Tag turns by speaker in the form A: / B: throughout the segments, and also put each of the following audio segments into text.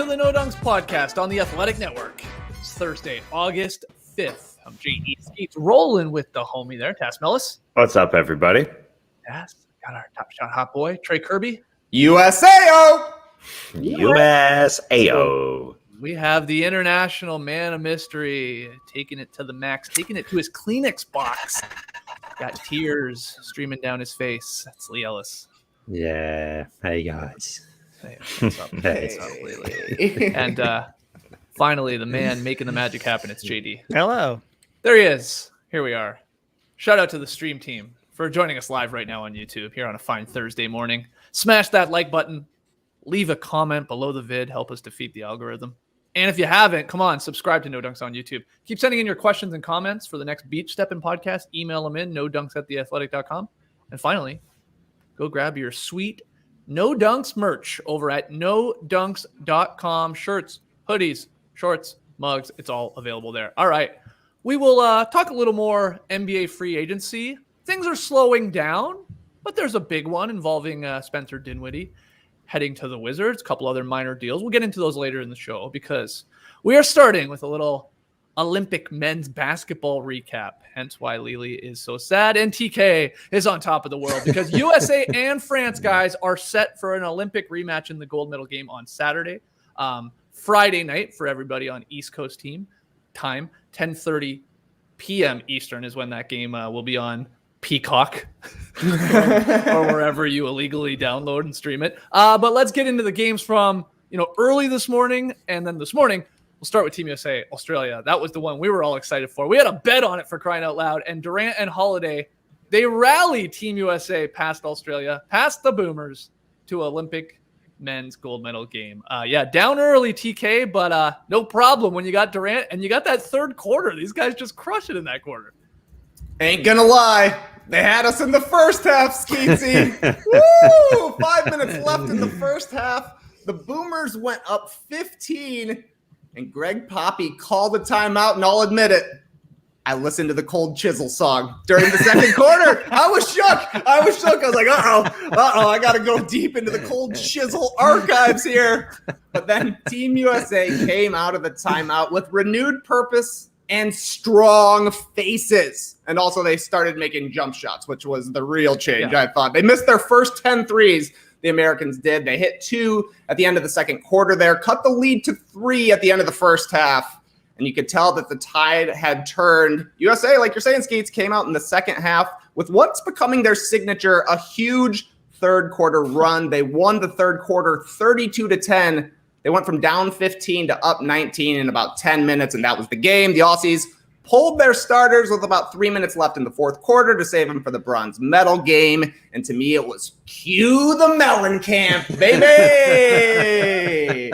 A: the No Dunks podcast on the Athletic Network. It's Thursday, August 5th. I'm J.E. Skeets, rolling with the homie there, Tass Mellis.
B: What's up, everybody?
A: Tass, got our top shot hot boy, Trey Kirby.
C: USAO!
B: USAO.
A: We have the international man of mystery, taking it to the max, taking it to his Kleenex box. Got tears streaming down his face. That's Lee Ellis.
B: Yeah. Hey, guys.
A: Hey, what's up?
B: Hey.
A: What's up, Lee? And finally, the man making the magic happen. It's JD.
D: Hello.
A: There he is. Here we are. Shout out to the stream team for joining us live right now on YouTube here on a fine Thursday morning. Smash that like button. Leave a comment below the vid. Help us defeat the algorithm. And if you haven't, come on, subscribe to No Dunks on YouTube. Keep sending in your questions and comments for the next Beach Steppin' podcast. Email them in, nodunks@theathletic.com. And finally, go grab your sweet No Dunks merch over at nodunks.com. Shirts, hoodies, shorts, mugs. It's all available there. All right. We will talk a little more NBA free agency. Things are slowing down, but there's a big one involving Spencer Dinwiddie heading to the Wizards, a couple other minor deals. We'll get into those later in the show because we are starting with a little Olympic men's basketball recap, hence why Lily is so sad. And TK is on top of the world because USA and France, guys, are set for an Olympic rematch in the gold medal game on Saturday. Friday night for everybody on East Coast team time, 10:30 p.m. Eastern is when that game will be on Peacock or wherever you illegally download and stream it. But let's get into the games from early this morning, and then this morning we'll start with Team USA Australia. That was the one we were all excited for. We had a bet on it, for crying out loud. And Durant and Holiday, they rallied Team USA past Australia, past the Boomers, to Olympic men's gold medal game. Down early, TK, but no problem when you got Durant and you got that third quarter. These guys just crush it in that quarter.
C: Ain't gonna lie, they had us in the first half, Skeetsy. Woo! 5 minutes left in the first half. The Boomers went up 15, and Greg Poppy called a timeout, and I'll admit it, I listened to the Cold Chisel song during the second quarter. I was shook. I was like, uh-oh, I got to go deep into the Cold Chisel archives here. But then Team USA came out of the timeout with renewed purpose and strong faces. And also they started making jump shots, which was the real change, I thought. They missed their first 10 threes, the Americans did. They hit 2 at the end of the second quarter there, cut the lead to 3 at the end of the first half. And you could tell that the tide had turned. USA, like you're saying, Skeets, came out in the second half with what's becoming their signature, a huge third quarter run. They won the third quarter 32-10. They went from down 15 to up 19 in about 10 minutes, and that was the game. The Aussies pulled their starters with about 3 minutes left in the fourth quarter to save them for the bronze medal game. And to me, it was cue the Melon Camp, baby!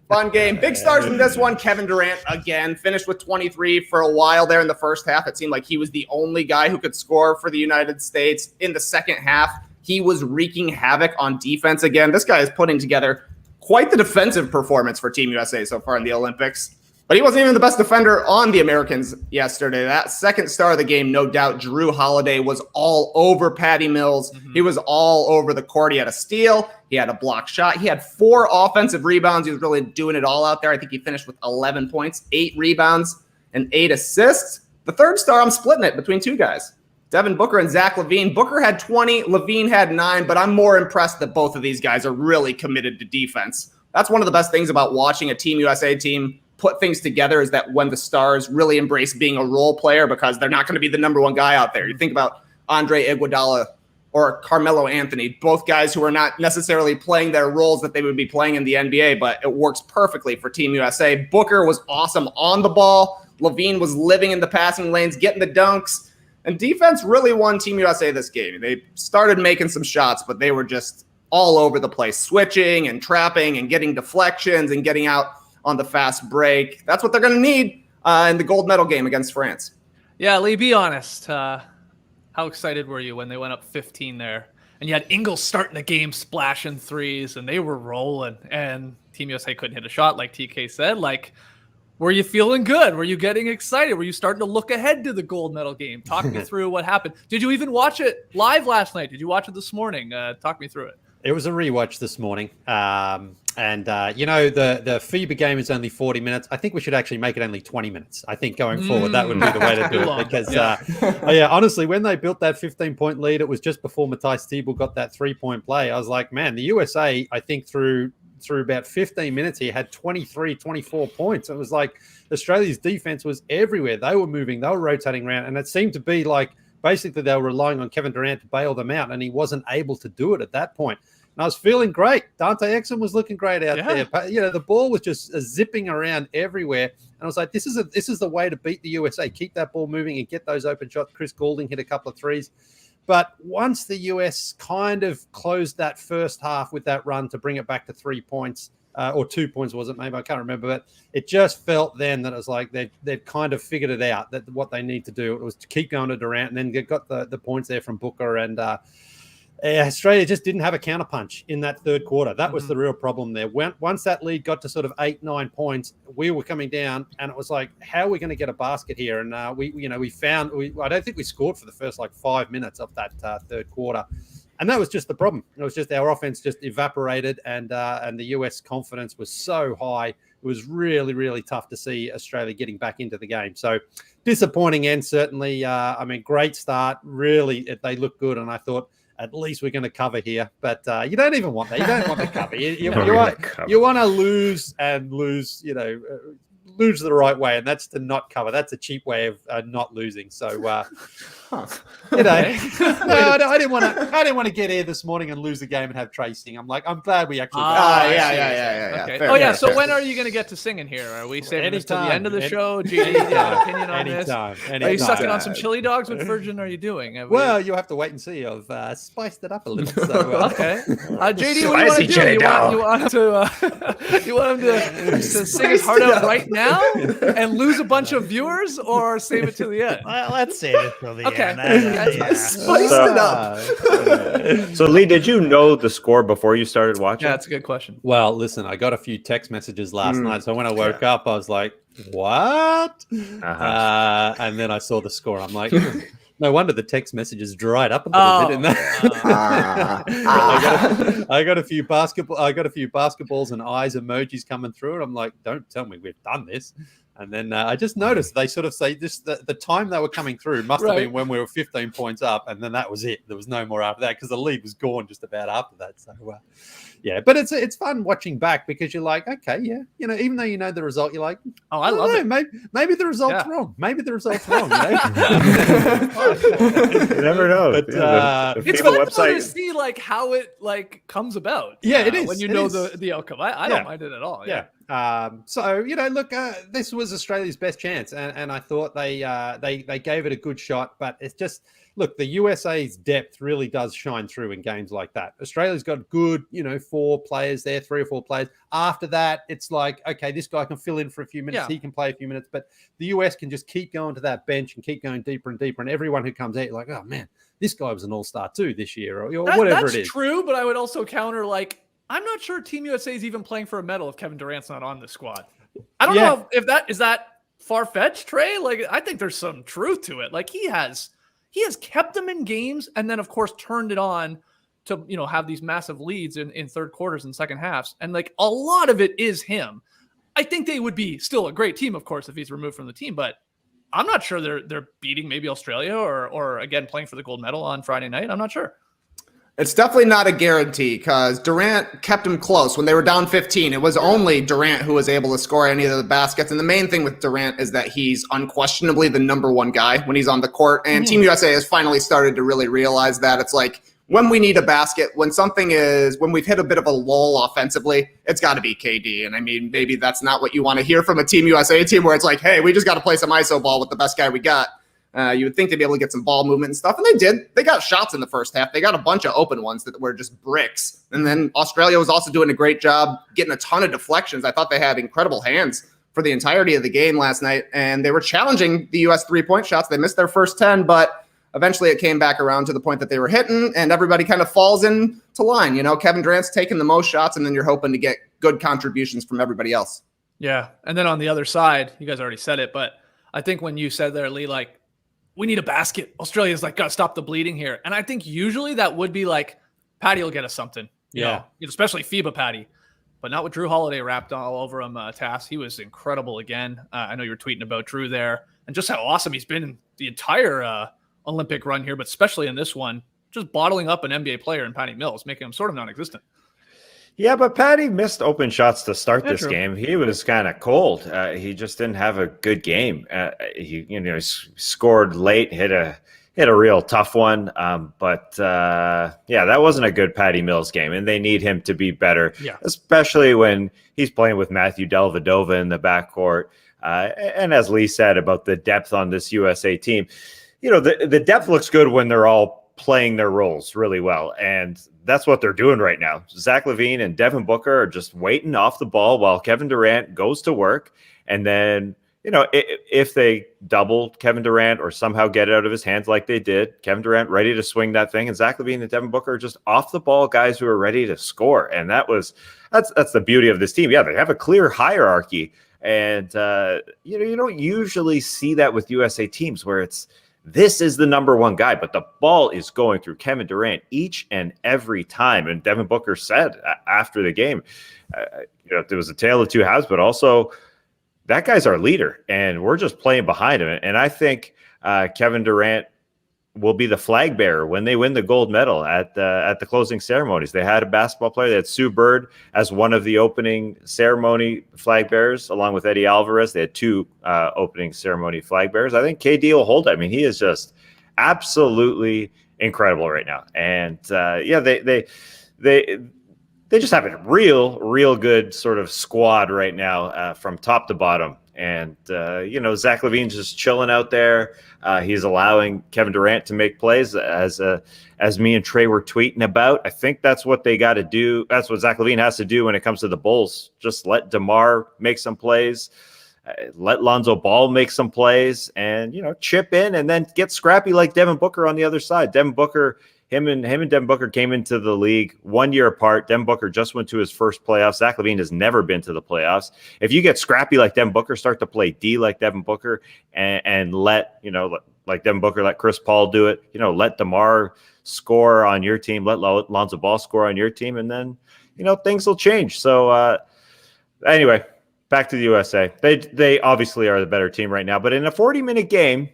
C: Fun game. Big stars in this one. Kevin Durant, again, finished with 23 for a while there in the first half. It seemed like he was the only guy who could score for the United States. In the second half, he was wreaking havoc on defense again. This guy is putting together quite the defensive performance for Team USA so far in the Olympics. But he wasn't even the best defender on the Americans yesterday. That second star of the game, no doubt, Jrue Holiday was all over Patty Mills. Mm-hmm. He was all over the court. He had a steal. He had a block shot. He had 4 offensive rebounds. He was really doing it all out there. I think he finished with 11 points, 8 rebounds, and 8 assists. The third star, I'm splitting it between 2 guys, Devin Booker and Zach LaVine. Booker had 20, LaVine had 9, but I'm more impressed that both of these guys are really committed to defense. That's one of the best things about watching a Team USA team put things together, is that when the stars really embrace being a role player, because they're not going to be the number one guy out there. You think about Andre Iguodala or Carmelo Anthony, both guys who are not necessarily playing their roles that they would be playing in the NBA, but it works perfectly for Team USA. Booker was awesome on the ball. LaVine was living in the passing lanes, getting the dunks. And defense really won Team USA this game. They started making some shots, but they were just all over the place, switching and trapping and getting deflections and getting out on the fast break. That's what they're going to need in the gold medal game against France.
A: Yeah, Lee, be honest. How excited were you when they went up 15 there? And you had Ingles starting the game splashing threes, and they were rolling, and Team USA couldn't hit a shot, like TK said. Like, were you feeling good? Were you getting excited? Were you starting to look ahead to the gold medal game? Talk me through what happened. Did you even watch it live last night? Did you watch it this morning? Talk me through it.
D: It was a rewatch this morning.
B: And, the FIBA game is only 40 minutes. I think we should actually make it only 20 minutes. I think going forward, that would be the way to do it. Because, honestly, when they built that 15-point lead, it was just before Matthijs Thibault got that 3-point play. I was like, man, the USA, I think through about 15 minutes here, had 23, 24 points. It was like Australia's defense was everywhere. They were moving. They were rotating around. And it seemed to be like basically they were relying on Kevin Durant to bail them out, and he wasn't able to do it at that point. And I was feeling great. Dante Exum was looking great out there. The ball was just zipping around everywhere. And I was like, this is the way to beat the USA. Keep that ball moving and get those open shots. Chris Goulding hit a couple of threes. But once the US kind of closed that first half with that run to bring it back to 3 points, or 2 points, was it? Maybe I can't remember. But it just felt then that it was like they'd kind of figured it out, that what they need to do was to keep going to Durant, and then they got the points there from Booker, and Australia just didn't have a counterpunch in that third quarter. That was the real problem there. Once that lead got to sort of 8-9 points, we were coming down, and it was like, how are we going to get a basket here? And I don't think we scored for the first 5 minutes of that third quarter. And that was just the problem. It was just our offense just evaporated, and the US confidence was so high. It was really, really tough to see Australia getting back into the game. So disappointing end, certainly. Great start. Really, they looked good, and I thought, at least we're going to cover here. But you don't even want that. You don't want to cover. You want to lose and lose, lose the right way, and that's to not cover. That's a cheap way of not losing. So, I didn't want to get here this morning and lose the game and have Trey sing. I'm glad we actually.
C: Yeah.
A: Okay.
C: Fair.
A: So when are you going to get to singing here? Are we saving this to the end of the show? Do you have an opinion on this? Are you sucking on some chili dogs? What version are you doing?
B: Well, you'll have to wait and see. I've spiced it up a little. So,
A: okay. JD, what do you want to do? You want him to sing his heart out right now and lose a bunch of viewers, or save it to the end?
D: Let's save it till the end.
C: Spiced it up.
B: So, Lee, did you know the score before you started watching?
A: Yeah, that's a good question.
B: Well, listen, I got a few text messages last night, so when I woke up, I was like, "What?" And then I saw the score. I'm like, no wonder the text messages dried up a little bit in that. I got a few basketballs and eyes emojis coming through, and I'm like, don't tell me we've done this. And then I just noticed they sort of say this: the time they were coming through must have been when we were 15 points up, and then that was it. There was no more after that because the lead was gone just about after that. So, but it's fun watching back because you're like, okay, even though you know the result, you're like,
A: I love it.
B: Maybe the result's wrong. Maybe the result's wrong. You
E: never know.
B: But
E: the
A: it's
E: FIBA
A: fun
E: website
A: to see how it comes about.
B: Yeah, it is
A: when you know the outcome. I don't mind it at all.
B: Yeah. This was Australia's best chance, and I thought they gave it a good shot, but it's just, look, the USA's depth really does shine through in games like that. Australia's got good, 4 players there, 3 or 4 players. After that, it's like, okay, this guy can fill in for a few minutes, he can play a few minutes, but the US can just keep going to that bench and keep going deeper and deeper, and everyone who comes out, you're like, oh man, this guy was an all-star too this year, or whatever it is.
A: That's true, but I would also counter, I'm not sure Team USA is even playing for a medal if Kevin Durant's not on the squad. I don't know if that far-fetched, Trey. I think there's some truth to it. He has kept them in games, and then of course turned it on to have these massive leads in third quarters and second halves, and a lot of it is him. I think they would be still a great team, of course, if he's removed from the team, but I'm not sure they're beating maybe Australia or again playing for the gold medal on Friday night. I'm not sure.
C: It's definitely not a guarantee because Durant kept him close. When they were down 15, it was only Durant who was able to score any of the baskets. And the main thing with Durant is that he's unquestionably the number one guy when he's on the court. And Team USA has finally started to really realize that. It's like when we need a basket, when we've hit a bit of a lull offensively, it's got to be KD. And maybe that's not what you want to hear from a Team USA team where it's like, hey, we just got to play some ISO ball with the best guy we got. You would think they'd be able to get some ball movement and stuff, and they did. They got shots in the first half. They got a bunch of open ones that were just bricks. And then Australia was also doing a great job getting a ton of deflections. I thought they had incredible hands for the entirety of the game last night, and they were challenging the U.S. three-point shots. They missed their first 10, but eventually it came back around to the point that they were hitting, and everybody kind of falls into line. Kevin Durant's taking the most shots, and then you're hoping to get good contributions from everybody else.
A: Yeah, and then on the other side, you guys already said it, but I think when you said there, Lee, we need a basket. Australia's got to stop the bleeding here. And I think usually that would be Patty will get us something. You know, especially FIBA Patty. but not with Jrue Holiday wrapped all over him. Tass, he was incredible again. I know you were tweeting about Jrue there, and just how awesome he's been in the entire Olympic run here, but especially in this one, just bottling up an NBA player in Patty Mills, making him sort of non-existent.
D: Yeah, but Patty missed open shots to start this
A: true.
D: game. He was kind of cold. He just didn't have a good game. He scored late, hit a real tough one. But that wasn't a good Patty Mills game, and they need him to be better, especially when he's playing with Matthew Dellavedova in the backcourt. And as Lee said about the depth on this USA team, the depth looks good when they're all playing their roles really well. And that's what they're doing right now. Zach LaVine and Devin Booker are just waiting off the ball while Kevin Durant goes to work. And then, if they double Kevin Durant or somehow get it out of his hands like they did, Kevin Durant ready to swing that thing, and Zach LaVine and Devin Booker are just off the ball guys who are ready to score. And that's the beauty of this team. Yeah, they have a clear hierarchy. And, you don't usually see that with USA teams where this is the number one guy, but the ball is going through Kevin Durant each and every time. And Devin Booker said after the game, there was a tale of two halves, but also that guy's our leader, and we're just playing behind him. And I think Kevin Durant will be the flag bearer when they win the gold medal at the closing ceremonies. They had a basketball player. They had Sue Bird as one of the opening ceremony flag bearers, along with Eddie Alvarez. They had two opening ceremony flag bearers. I think KD will hold it. I mean, he is just absolutely incredible right now. And they just have a real good sort of squad right now from top to bottom. And, Zach LaVine's just chilling out there. He's allowing Kevin Durant to make plays as me and Trey were tweeting about. I think that's what they got to do. That's what Zach LaVine has to do when it comes to the Bulls. Just let DeMar make some plays, let Lonzo Ball make some plays, and, chip in and then get scrappy like Devin Booker on the other side. Devin Booker, him and Devin Booker came into the league 1 year apart. Devin Booker just went to his first playoffs. Zach LaVine has never been to the playoffs. If you get scrappy like Devin Booker, start to play D like Devin Booker, and let, like Devin Booker, let Chris Paul do it, let DeMar score on your team, let Lonzo Ball score on your team, and then, things will change. So anyway, back to the USA. They obviously are the better team right now, but in a 40-minute game,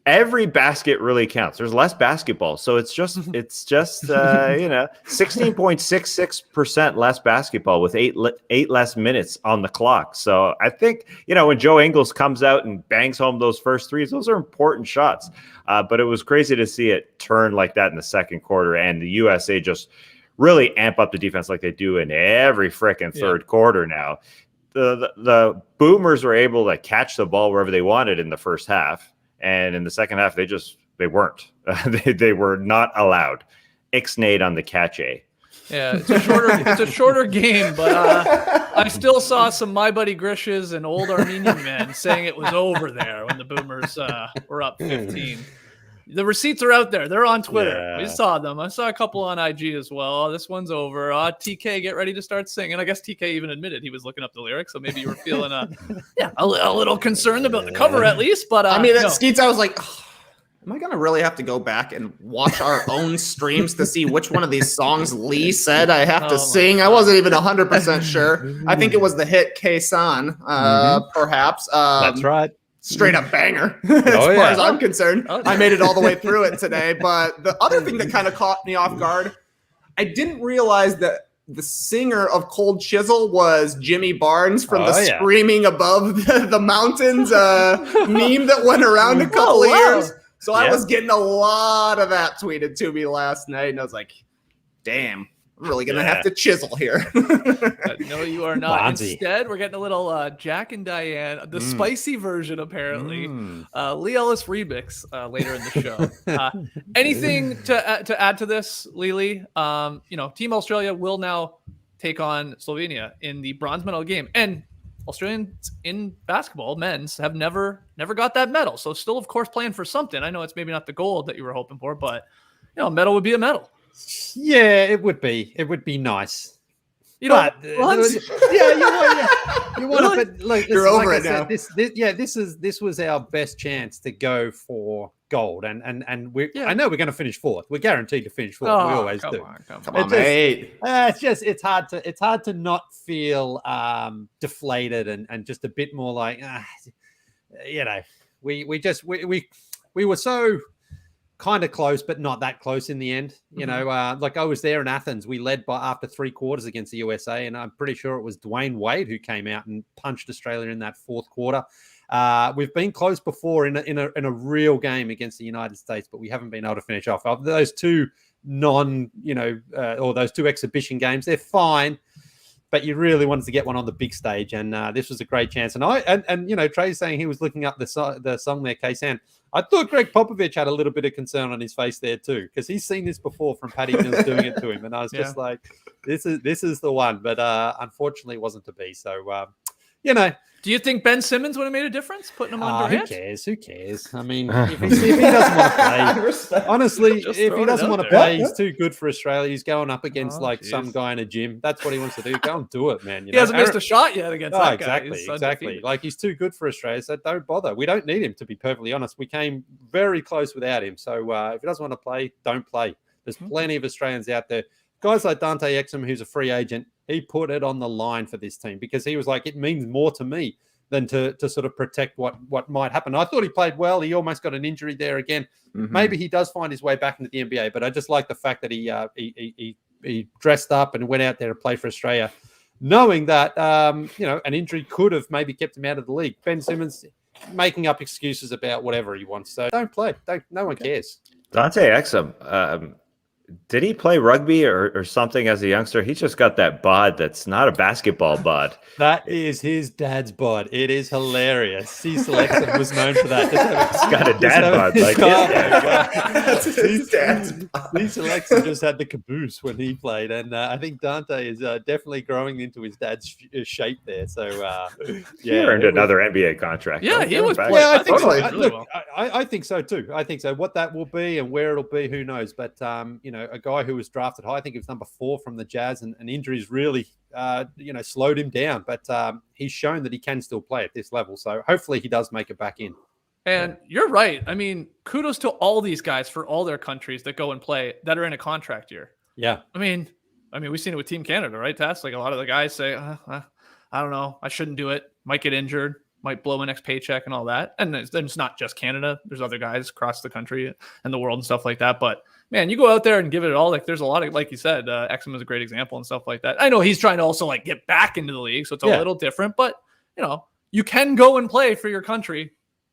D: every basket really counts. There's less basketball. So it's just 16.66% less basketball with eight less minutes on the clock. So I think, when Joe Ingles comes out and bangs home those first threes, those are important shots. But it was crazy to see it turn like that in the second quarter, and the USA just really amp up the defense like they do in every frickin' third quarter now. The Boomers were able to catch the ball wherever they wanted in the first half. And in the second half, they weren't. They were not allowed. Ixnade on the catch A.
A: Yeah, it's a shorter game, but I still saw some My Buddy Grishes and old Armenian men saying it was over there when the Boomers were up 15. The receipts are out there. They're on Twitter. Yeah. We saw them. I saw a couple on IG as well. This one's over. TK, get ready to start singing. I guess TK even admitted he was looking up the lyrics, so maybe you were feeling a little concerned about the cover at least. But
C: Skeets, I was like, am I going to really have to go back and watch our own streams to see which one of these songs Lee said I have to sing? I wasn't even 100% sure. I think it was the hit K-San, perhaps.
B: That's right.
C: Straight up banger, as far as I'm concerned. I made it all the way through it today. But the other thing that kind of caught me off guard, I didn't realize that the singer of Cold Chisel was Jimmy Barnes from the Screaming Above the Mountains meme that went around a couple of years. So I was getting a lot of that tweeted to me last night. And I was like, damn. I'm really going to have to chisel here.
A: No, you are not. Bonzi. Instead, we're getting a little Jack and Diane, the spicy version, apparently. Lee Ellis remix later in the show. Anything to add to this, Lily? Team Australia will now take on Slovenia in the bronze medal game. And Australians in basketball, men's, have never got that medal. So still, of course, playing for something. I know it's maybe not the gold that you were hoping for, but a medal would be a medal.
B: Yeah, it would be. It would be nice.
A: You know,
B: you want it, but like,
C: You're over it now.
B: This was our best chance to go for gold, and I know we're going to finish fourth. We're guaranteed to finish fourth. We always do.
C: Come on, mate.
B: It's hard to not feel deflated and just a bit more like, we were so kind of close, but not that close in the end. You know, like I was there in Athens. We led by after 3 quarters against the USA, and I'm pretty sure it was Dwayne Wade who came out and punched Australia in that 4th quarter. We've been close before in a real game against the United States, but we haven't been able to finish off. Of those two or those 2 exhibition games, they're fine. But you really wanted to get one on the big stage, and this was a great chance. And Trey's saying he was looking up the song there, K-San. I thought Greg Popovich had a little bit of concern on his face there too, because he's seen this before from Patty Mills doing it to him, and I was just like, this is the one. But unfortunately, it wasn't to be. So
A: Do you think Ben Simmons would have made a difference putting him on Durant?
B: Who cares? I mean, if he doesn't want to play, honestly, if he doesn't want to play, he's too good for Australia. He's going up against some guy in a gym. That's what he wants to do. Go and do it, man.
A: He hasn't missed a shot yet against that guy.
B: Exactly. Like, he's too good for Australia, so don't bother. We don't need him, to be perfectly honest. We came very close without him. So if he doesn't want to play, don't play. There's plenty of Australians out there. Guys like Dante Exum, who's a free agent, he put it on the line for this team because he was like, it means more to me than to sort of protect what might happen. I thought he played well. He almost got an injury there again. Maybe he does find his way back into the NBA, but I just like the fact that he dressed up and went out there to play for Australia, knowing that an injury could have maybe kept him out of the league. Ben Simmons making up excuses about whatever he wants. So don't play. No one cares.
D: Dante Exum, did he play rugby or something as a youngster? He's just got that bod that's not a basketball bod.
B: That is his dad's bod. It is hilarious. Cecil Exum was known for that.
D: He's got a dad bod.
C: That's his dad's bod.
B: Cecil Exum just had the caboose when he played, and I think Dante is definitely growing into his dad's shape there. So,
D: he earned another NBA contract.
A: Yeah, he was.
B: Yeah, I think so.
A: Look,
B: I think so too. I think so. What that will be and where it'll be, who knows? But a guy who was drafted high, I think it was number 4 from the Jazz, and injuries really, slowed him down. But he's shown that he can still play at this level. So hopefully he does make it back in.
A: And you're right. I mean, kudos to all these guys for all their countries that go and play that are in a contract year.
B: Yeah.
A: I mean, we've seen it with Team Canada, right, Tess? Like a lot of the guys say, I don't know, I shouldn't do it. Might get injured. Might blow my next paycheck and all that. And then it's not just Canada. There's other guys across the country and the world and stuff like that. But man, you go out there and give it all. Like there's a lot of, like you said, Exum is a great example and stuff like that. I know he's trying to also like get back into the league, so it's a little different. But you can go and play for your country,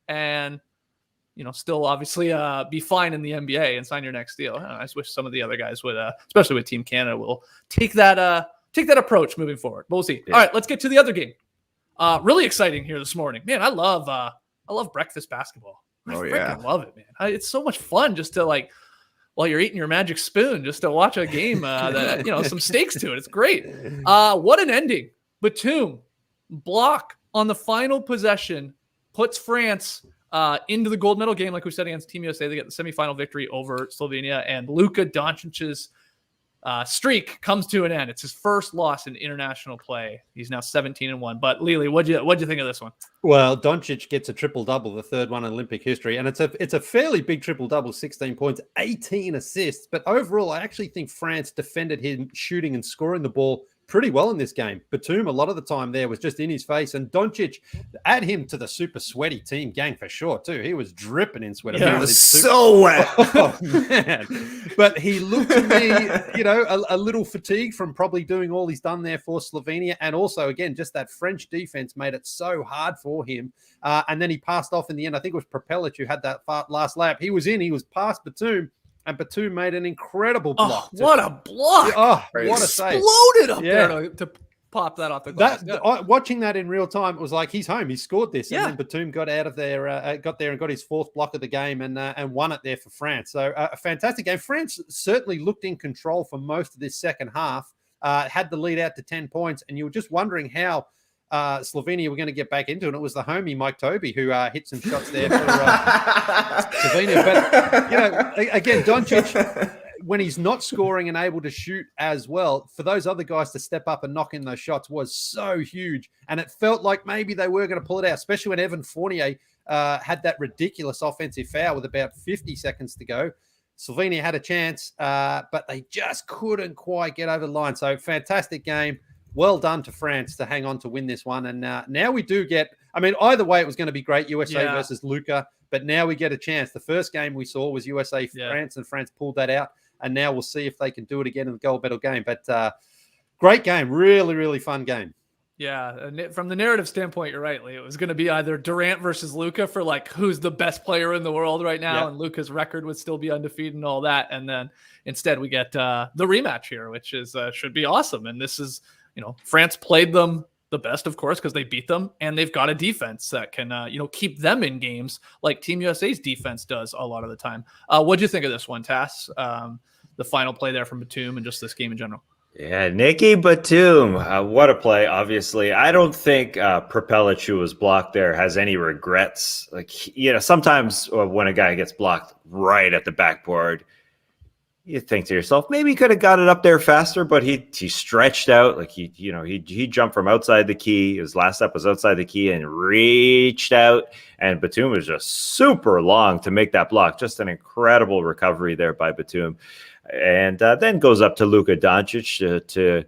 A: and still obviously be fine in the NBA and sign your next deal. I just wish some of the other guys would, especially with Team Canada, will take that approach moving forward. But we'll see. Yeah. All right, let's get to the other game. Really exciting here this morning, man. I love breakfast basketball. I freaking love it, man. It's so much fun just to like, while you're eating your magic spoon, just to watch a game that some stakes to it. It's great. What an ending! Batum block on the final possession puts France into the gold medal game, like we said, against Team USA. They get the semifinal victory over Slovenia, and Luka Doncic's streak comes to an end. It's his first loss in international play. He's now 17-1. But Lily, what'd you think of this one?
B: Well, Doncic gets a triple-double, the third one in Olympic history, and it's a fairly big triple-double, 16 points, 18 assists. But overall, I actually think France defended him shooting and scoring the ball pretty well in this game. Batum, a lot of the time there, was just in his face, and Doncic, add him to the super sweaty team gang for sure, too. He was dripping in sweat.
C: Yeah, he was so wet.
B: Oh, man. But he looked to me, a little fatigued from probably doing all he's done there for Slovenia, and also, again, just that French defense made it so hard for him. And then he passed off in the end. I think it was Propelling who had that last lap. He was past Batum, and Batum made an incredible block.
A: What a block!
B: Oh, what a save!
A: Exploded up there to pop that off the glass.
B: Watching that in real time, it was like he's home. He scored this, and then Batum got out of there, got there and got his 4th block of the game, and won it there for France. So a fantastic game. France certainly looked in control for most of this second half. Had the lead out to 10 points, and you were just wondering how Slovenia were going to get back into it. It was the homie Mike Toby who hit some shots there for Slovenia. But again, Doncic when he's not scoring and able to shoot as well, for those other guys to step up and knock in those shots was so huge. And it felt like maybe they were going to pull it out, especially when Evan Fournier had that ridiculous offensive foul with about 50 seconds to go. Slovenia had a chance, but they just couldn't quite get over the line. So fantastic game. Well done to France to hang on to win this one. And now we do get, I mean, either way, it was going to be great, USA versus Luka, but now we get a chance. The first game we saw was USA-France, and France pulled that out. And now we'll see if they can do it again in the gold medal game. But great game. Really, really fun game.
A: Yeah, from the narrative standpoint, you're right, Lee. It was going to be either Durant versus Luka for like who's the best player in the world right now, and Luka's record would still be undefeated and all that. And then instead we get the rematch here, which is should be awesome. And this is, France played them the best, of course, because they beat them, and they've got a defense that can keep them in games like Team USA's defense does a lot of the time. What'd you think of this one, Tass? The final play there from Batum and just this game in general.
D: Yeah, Nicky Batum, what a play, obviously. I don't think Propelling, who was blocked there, has any regrets. Like, sometimes when a guy gets blocked right at the backboard, you think to yourself, maybe he could have got it up there faster, but he stretched out. Like, he jumped from outside the key. His last step was outside the key and reached out. And Batum was just super long to make that block. Just an incredible recovery there by Batum. And then goes up to Luka Doncic to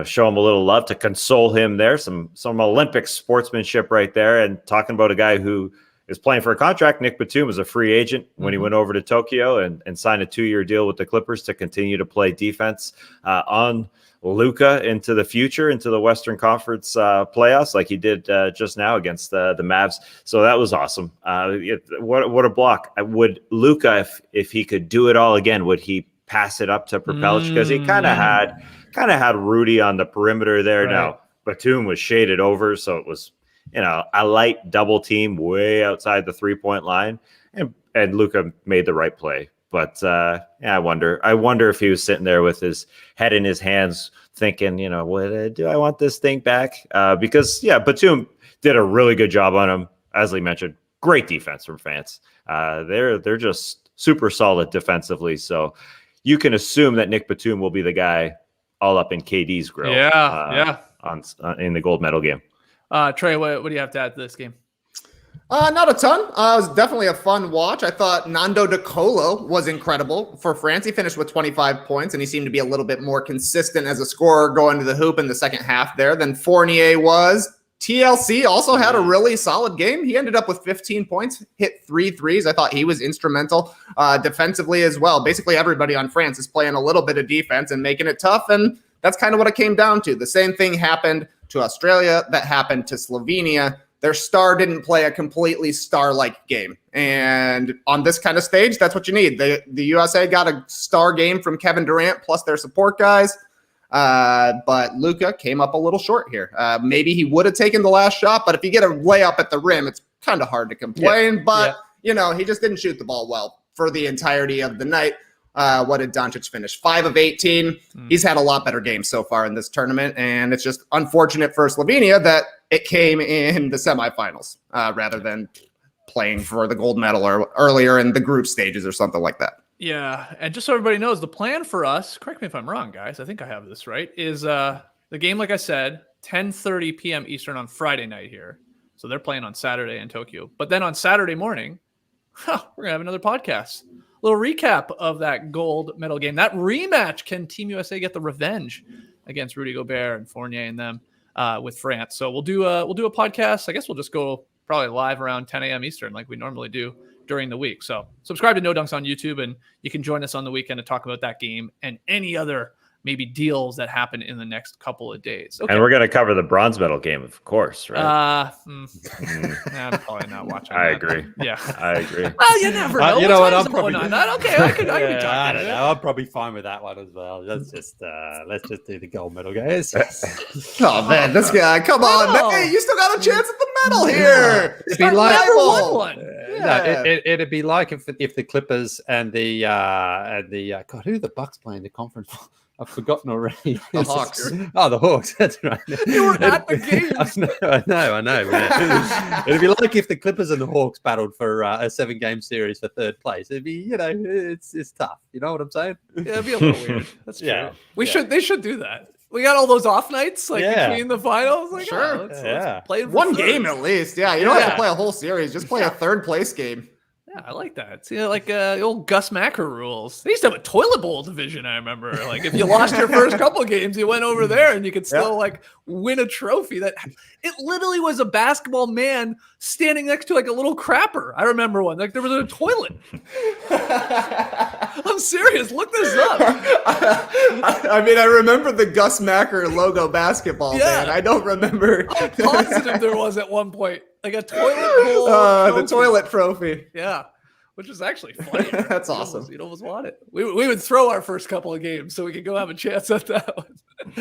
D: show him a little love, to console him there. Some Olympic sportsmanship right there. And talking about a guy who is playing for a contract. Nick Batum was a free agent when he went over to Tokyo and signed a 2-year deal with the Clippers to continue to play defense on Luka into the future, into the Western Conference playoffs, like he did just now against the Mavs. So that was awesome. What a block. Would Luka, if he could do it all again, would he pass it up to Propelling? Because he kind of had Rudy on the perimeter there. Right. Now Batum was shaded over, so it was a light double team way outside the 3-point line, and Luka made the right play. But I wonder if he was sitting there with his head in his hands thinking, do I want this thing back? Because Batum did a really good job on him. As Lee mentioned, great defense from France. They're just super solid defensively. So you can assume that Nick Batum will be the guy all up in KD's grill. In the gold medal game.
A: Trey, what do you have to add to this game?
C: Not a ton. It was definitely a fun watch. I thought Nando De Colo was incredible for France. He finished with 25 points, and he seemed to be a little bit more consistent as a scorer going to the hoop in the second half there than Fournier was. TLC also had a really solid game. He ended up with 15 points, hit 3 threes. I thought he was instrumental defensively as well. Basically, everybody on France is playing a little bit of defense and making it tough, and that's kind of what it came down to. The same thing happened to Australia that happened to Slovenia. Their star didn't play a completely star-like game. And on this kind of stage, that's what you need. The USA got a star game from Kevin Durant plus their support guys. But Luka came up a little short here. Maybe he would have taken the last shot, but if you get a layup at the rim, it's kind of hard to complain. Yeah. But, he just didn't shoot the ball well for the entirety of the night. What did Doncic finish? 5 of 18. He's had a lot better games so far in this tournament, and it's just unfortunate for Slovenia that it came in the semifinals rather than playing for the gold medal or earlier in the group stages or something like that.
A: Yeah, and just so everybody knows, the plan for us, correct me if I'm wrong, guys, I think I have this right, is the game, like I said, 10:30 p.m. Eastern on Friday night here. So they're playing on Saturday in Tokyo. But then on Saturday morning, we're going to have another podcast. Little recap of that gold medal game. That rematch, can Team USA get the revenge against Rudy Gobert and Fournier and them with France? So we'll do a podcast. I guess we'll just go probably live around 10 a.m. Eastern like we normally do during the week. So subscribe to No Dunks on YouTube, and you can join us on the weekend to talk about that game and any other maybe deals that happen in the next couple of days. Okay.
D: And we're going to cover the bronze medal game, of course, right?
A: I'm probably not watching
D: I
A: that.
D: agree.
A: Yeah.
D: I agree.
A: Well, you never know.
B: You know what? I'm probably
A: okay. I could be talking
B: I don't
A: about it.
B: know. I'm probably fine with that one as well. Let's just do the gold medal, guys.
C: Oh man, this guy! Come on, man. Hey, you still got a chance at the medal here.
B: It'd be like
A: never won one.
B: No, it'd be like if the Clippers and the God, who are the Bucks playing the conference? I've forgotten already.
C: The Hawks.
B: Oh, the Hawks. That's right.
A: You were at the games.
B: I know. Man. It'd be like if the Clippers and the Hawks battled for a 7-game series for third place. It'd be, it's tough. You know what I'm saying?
A: Yeah, it'd be a little weird. That's true.
B: Yeah.
A: They should do that. We got all those off nights between the finals. Like,
C: Sure.
A: Let's play
C: one game at least. Yeah, you don't have to play a whole series. Just play a third place game.
A: Yeah, I like that. See, like the old Gus Macker rules. They used to have a toilet bowl division, I remember. Like if you lost your first couple games, you went over there and you could still win a trophy. That it literally was a basketball man standing next to like a little crapper. I remember one. Like there was a toilet. I'm serious. Look this up.
C: I mean, I remember the Gus Macker logo basketball man. I don't remember.
A: I'm positive there was at one point. Like a toilet bowl.
C: The toilet trophy.
A: Yeah. Which is actually funny.
C: That's awesome.
A: You'd almost want it. We would throw our first couple of games so we could go have a chance at that one.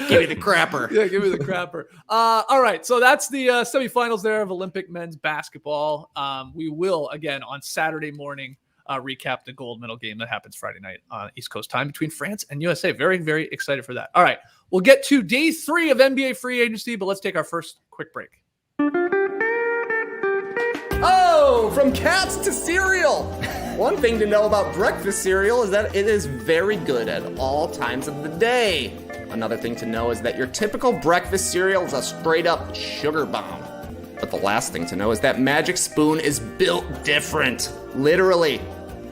C: Give me the crapper.
A: Yeah, give me the crapper. All right. So that's the semifinals there of Olympic men's basketball. We will, again, on Saturday morning, recap the gold medal game that happens Friday night on East Coast time between France and USA. Very, very excited for that. All right. We'll get to day 3 of NBA free agency, but let's take our first quick break.
C: Oh, from cats to cereal. One thing to know about breakfast cereal is that it is very good at all times of the day. Another thing to know is that your typical breakfast cereal is a straight up sugar bomb. But the last thing to know is that Magic Spoon is built different, literally.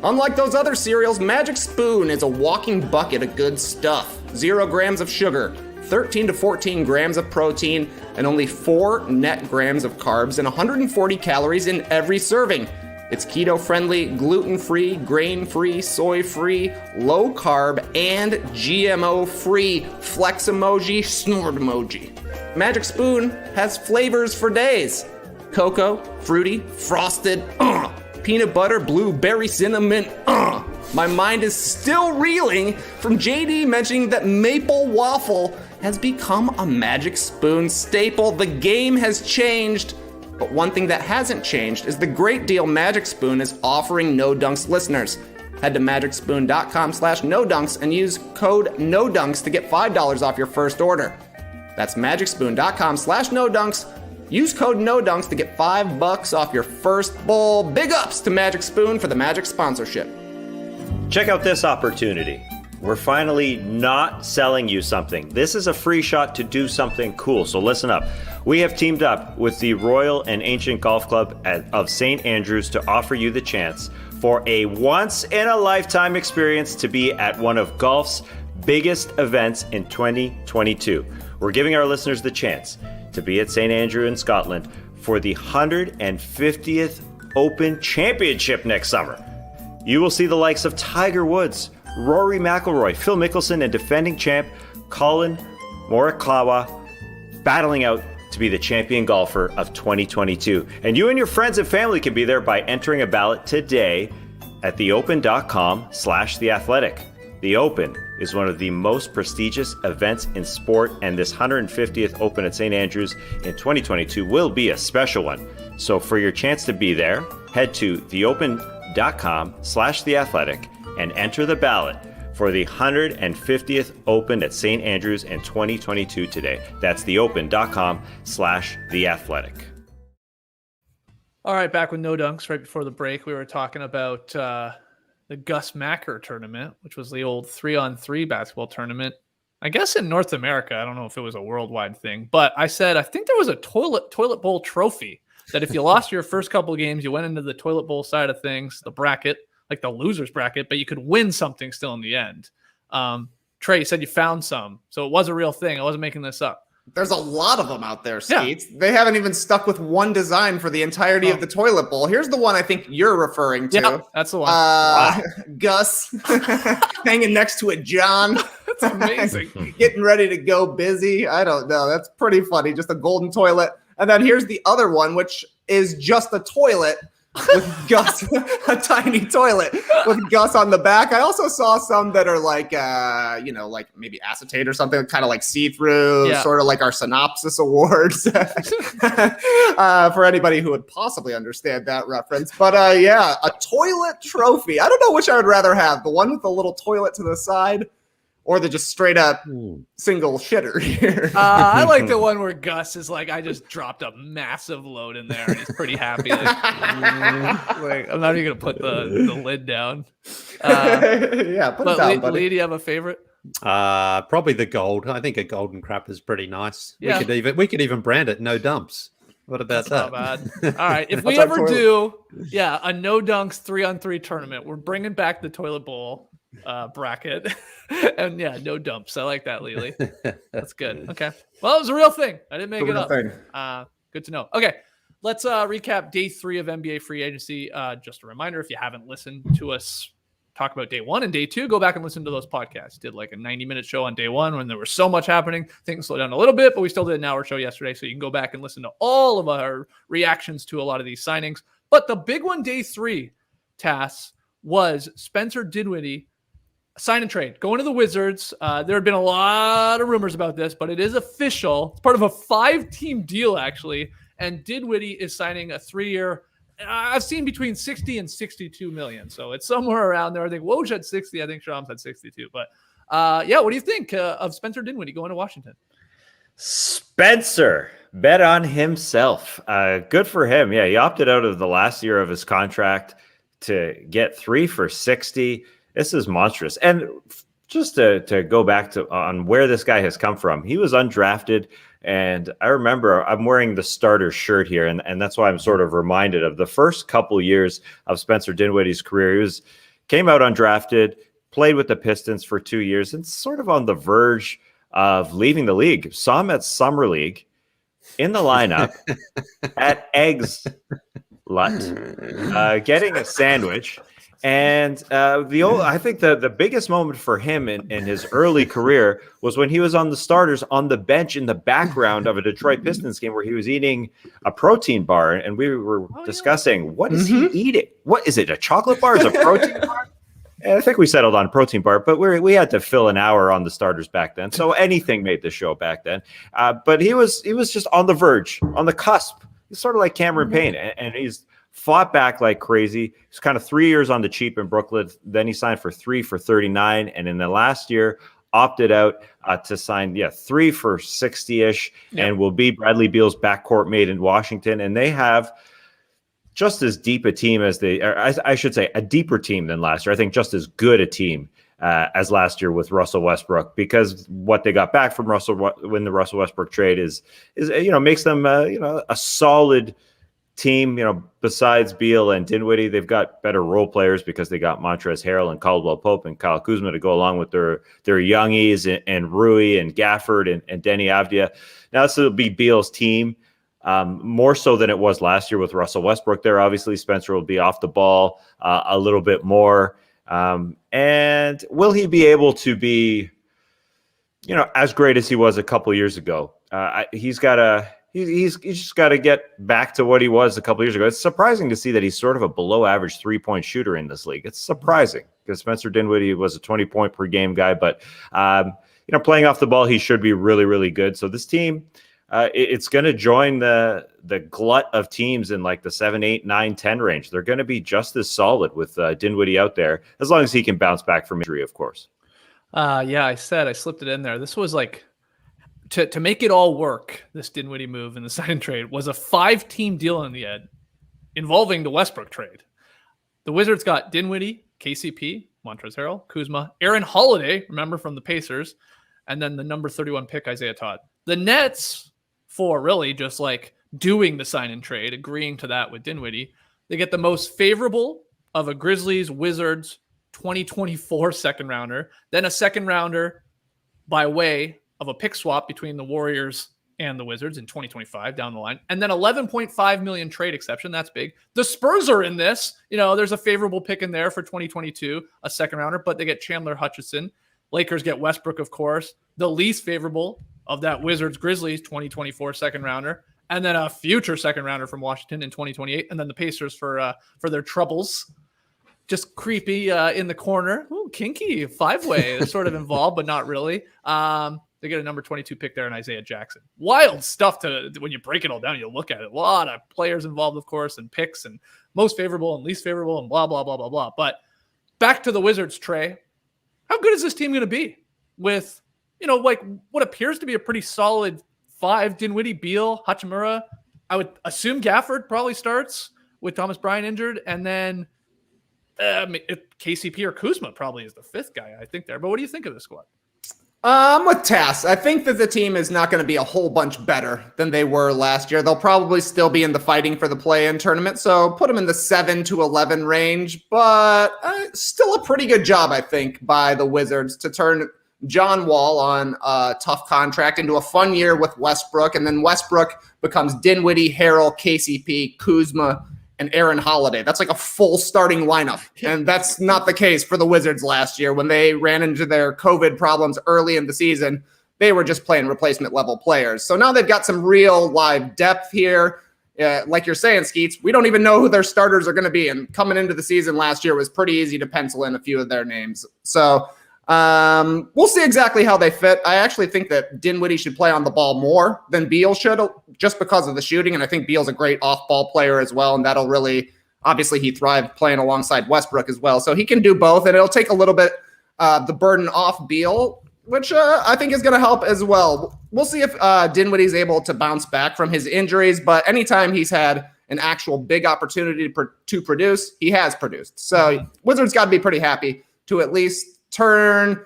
C: Unlike those other cereals, Magic Spoon is a walking bucket of good stuff. 0 grams of sugar, 13 to 14 grams of protein, and only 4 net grams of carbs and 140 calories in every serving. It's keto-friendly, gluten-free, grain-free, soy-free, low-carb, and GMO-free. Flex emoji, snort emoji. Magic Spoon has flavors for days. Cocoa, fruity, frosted, peanut butter, blueberry, cinnamon, My mind is still reeling from JD mentioning that maple waffle has become a Magic Spoon staple. The game has changed, but one thing that hasn't changed is the great deal Magic Spoon is offering No Dunks listeners. Head to magicspoon.com/nodunks and use code NODUNKS to get $5 off your first order. That's magicspoon.com/nodunks. Use code NODUNKS to get $5 off your first bowl. Big ups to Magic Spoon for the Magic sponsorship.
D: Check out this opportunity. We're finally not selling you something. This is a free shot to do something cool, so listen up. We have teamed up with the Royal and Ancient Golf Club of St. Andrews to offer you the chance for a once-in-a-lifetime experience to be at one of golf's biggest events in 2022. We're giving our listeners the chance to be at St. Andrew in Scotland for the 150th Open Championship next summer. You will see the likes of Tiger Woods, Rory McIlroy, Phil Mickelson, and defending champ Colin Morikawa battling out to be the champion golfer of 2022. And you and your friends and family can be there by entering a ballot today at theopen.com/theathletic. The Open is one of the most prestigious events in sport, and this 150th Open at St. Andrews in 2022 will be a special one. So for your chance to be there, head to theopen.com/theathletic and enter the ballot for the 150th Open at St. Andrews in 2022 today. That's theopen.com/theathletic.
A: All right, back with No Dunks. Right before the break, we were talking about the Gus Macker tournament, which was the old 3-on-3 basketball tournament. I guess in North America, I don't know if it was a worldwide thing, but I said I think there was a toilet bowl trophy that if you lost your first couple of games, you went into the toilet bowl side of things, the bracket, like the loser's bracket, but you could win something still in the end. Trey, you said you found some, so it was a real thing. I wasn't making this up.
C: There's a lot of them out there, Skeets. Yeah. They haven't even stuck with one design for the entirety of the toilet bowl. Here's the one I think you're referring to.
A: Yeah, that's the one.
C: Wow. Gus hanging next to a John.
A: That's amazing.
C: Getting ready to go busy. I don't know. That's pretty funny. Just a golden toilet. And then here's the other one, which is just a toilet with Gus, a tiny toilet with Gus on the back. I also saw some that are like, like maybe acetate or something, kind of like see-through, sort of like our synopsis awards for anybody who would possibly understand that reference. But a toilet trophy. I don't know which I would rather have, the one with the little toilet to the side or the just straight up single shitter here?
A: I like the one where Gus is like, I just dropped a massive load in there, and he's pretty happy. Like, I'm not even gonna put the lid down.
C: Yeah, put it down, buddy.
A: Lee, do you have a favorite?
B: Probably the gold. I think a golden crap is pretty nice.
A: Yeah.
B: We could even brand it no dumps. What about
A: That's
B: that?
A: Not bad. All right. If we ever do, a no dunks 3-on-3 tournament, we're bringing back the toilet bowl bracket. And no dumps. I like that, Lily. That's good. Okay. Well, it was a real thing. I didn't make it up. Good to know. Okay. Let's recap day 3 of NBA free agency. Just a reminder, if you haven't listened to us talk about day 1 and day 2, go back and listen to those podcasts. Did like a 90-minute show on day 1 when there was so much happening. Things slowed down a little bit, but we still did an hour show yesterday. So you can go back and listen to all of our reactions to a lot of these signings. But the big one, day 3, Tass, was Spencer Dinwiddie sign and trade. Going to the Wizards. There had been a lot of rumors about this, but it is official. It's part of a 5-team deal, actually. And Dinwiddie is signing a 3-year. I've seen between 60 and 62 million. So it's somewhere around there. I think Woj had 60. I think Shams had 62. But what do you think of Spencer Dinwiddie going to Washington?
D: Spencer bet on himself. Good for him. Yeah, he opted out of the last year of his contract to get 3 for 60. This is monstrous. And just to go back to on where this guy has come from, he was undrafted. And I remember I'm wearing the starter shirt here, and that's why I'm sort of reminded of the first couple years of Spencer Dinwiddie's career. He came out undrafted, played with the Pistons for 2 years, and sort of on the verge of leaving the league. Saw him at Summer League in the lineup at Eggs Lut, getting a sandwich. And I think the biggest moment for him in his early career was when he was on the starters on the bench in the background of a Detroit Pistons game where he was eating a protein bar, and we were discussing what is he eating? What is it? A chocolate bar? Is a protein bar? And I think we settled on protein bar, but we had to fill an hour on the starters back then, so anything made the show back then. But he was just on the verge, on the cusp. He's sort of like Cameron Payne, and he's fought back like crazy. He's kind of 3 years on the cheap in Brooklyn. Then he signed for 3 for 39. And in the last year, opted out to sign, 3 for 60-ish, and will be Bradley Beal's backcourt mate in Washington. And they have just as deep a team as I should say, a deeper team than last year. I think just as good a team as last year with Russell Westbrook, because what they got back from when the Russell Westbrook trade is makes them a solid team. Besides Beal and Dinwiddie, they've got better role players because they got Montrezl Harrell and Caldwell Pope and Kyle Kuzma to go along with their youngies and Rui and Gafford and Denny Avdia. Now this will be Beal's team, more so than it was last year with Russell Westbrook there. Obviously, Spencer will be off the ball a little bit more. And will he be able to be, as great as he was a couple years ago? He's just got to get back to what he was a couple years ago. It's surprising to see that he's sort of a below-average three-point shooter in this league. It's surprising because Spencer Dinwiddie was a 20-point-per-game guy, but playing off the ball, he should be really, really good. So this team, it's going to join the glut of teams in like the 7, 8, 9, 10 range. They're going to be just as solid with Dinwiddie out there, as long as he can bounce back from injury, of course.
A: I slipped it in there. This was like, to make it all work, this Dinwiddie move and the sign and trade was a 5-team deal in the end involving the Westbrook trade. The Wizards got Dinwiddie, KCP, Montrezl Harrell, Kuzma, Aaron Holiday, remember from the Pacers, and then the number 31 pick, Isaiah Todd. The Nets, for really just like doing the sign and trade, agreeing to that with Dinwiddie, they get the most favorable of a Grizzlies, Wizards 2024 second rounder, then a second rounder by way of a pick swap between the Warriors and the Wizards in 2025 down the line. And then 11.5 million trade exception. That's big. The Spurs are in this. There's a favorable pick in there for 2022, a second rounder, but they get Chandler Hutchison. Lakers get Westbrook, of course. The least favorable of that Wizards Grizzlies 2024 second rounder. And then a future second rounder from Washington in 2028. And then the Pacers for their troubles. Just creepy in the corner. Ooh, kinky 5-way is sort of involved, but not really. They get a number 22 pick there in Isaiah Jackson. Wild stuff when you break it all down, you look at it. A lot of players involved, of course, and picks and most favorable and least favorable and blah, blah, blah, blah, blah. But back to the Wizards, Trey. How good is this team going to be? with, like what appears to be a pretty solid 5, Dinwiddie, Beal, Hachimura. I would assume Gafford probably starts with Thomas Bryant injured. And then KCP or Kuzma probably is the 5th guy, I think, there. But what do you think of the squad?
C: I'm with Tass. I think that the team is not going to be a whole bunch better than they were last year. They'll probably still be in the fighting for the play-in tournament, so put them in the 7 to 11 range, but still a pretty good job, I think, by the Wizards to turn John Wall on a tough contract into a fun year with Westbrook, and then Westbrook becomes Dinwiddie, Harrell, KCP, Kuzma, and Aaron Holiday. That's like a full starting lineup. And that's not the case for the Wizards last year. When they ran into their COVID problems early in the season, they were just playing replacement level players. So now they've got some real live depth here. Like you're saying, Skeets, we don't even know who their starters are going to be. And coming into the season last year, it was pretty easy to pencil in a few of their names. So we'll see exactly how they fit. I actually think that Dinwiddie should play on the ball more than Beal should, just because of the shooting. And I think Beal's a great off-ball player as well. And that'll really, obviously he thrived playing alongside Westbrook as well. So he can do both. And it'll take a little bit the burden off Beal, which I think is going to help as well. We'll see if Dinwiddie's able to bounce back from his injuries. But anytime he's had an actual big opportunity to produce, he has produced. So Wizards got to be pretty happy to at least turn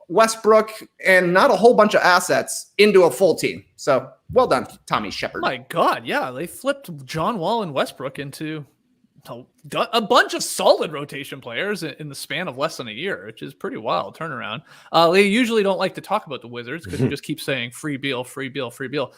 C: Westbrook and not a whole bunch of assets into a full team. So well done, Tommy Shepard.
A: My God, yeah, they flipped John Wall and Westbrook into a bunch of solid rotation players in the span of less than a year, which is pretty wild turnaround. They usually don't like to talk about the Wizards because you just keep saying free Beal, free Beal, free Beal.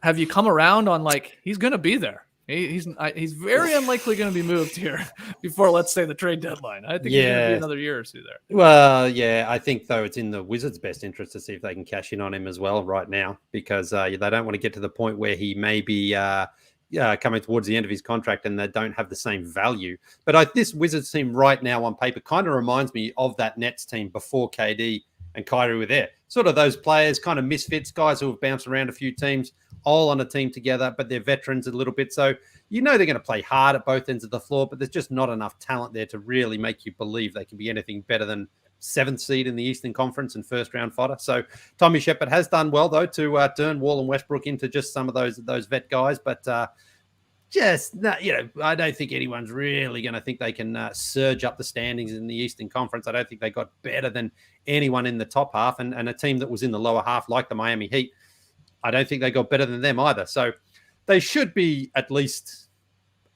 A: Have you come around on he's going to be there? He's very unlikely going to be moved here before, let's say, the trade deadline. I think he's going to be another year or two there.
B: Well, yeah, I think, though, it's in the Wizards' best interest to see if they can cash in on him as well right now, because they don't want to get to the point where he may be coming towards the end of his contract and they don't have the same value. But this Wizards team right now on paper kind of reminds me of that Nets team before KD and Kyrie were there. Sort of those players, kind of misfits, guys who have bounced around a few teams, all on a team together, but they're veterans a little bit. So they're going to play hard at both ends of the floor, but there's just not enough talent there to really make you believe they can be anything better than 7th seed in the Eastern Conference and first round fodder. So Tommy Shepard has done well, though, to turn Wall and Westbrook into just some of those vet guys, but I don't think anyone's really going to think they can surge up the standings in the Eastern Conference. I don't think they got better than anyone in the top half, and a team that was in the lower half, like the Miami Heat, I don't think they got better than them either. So they should be at least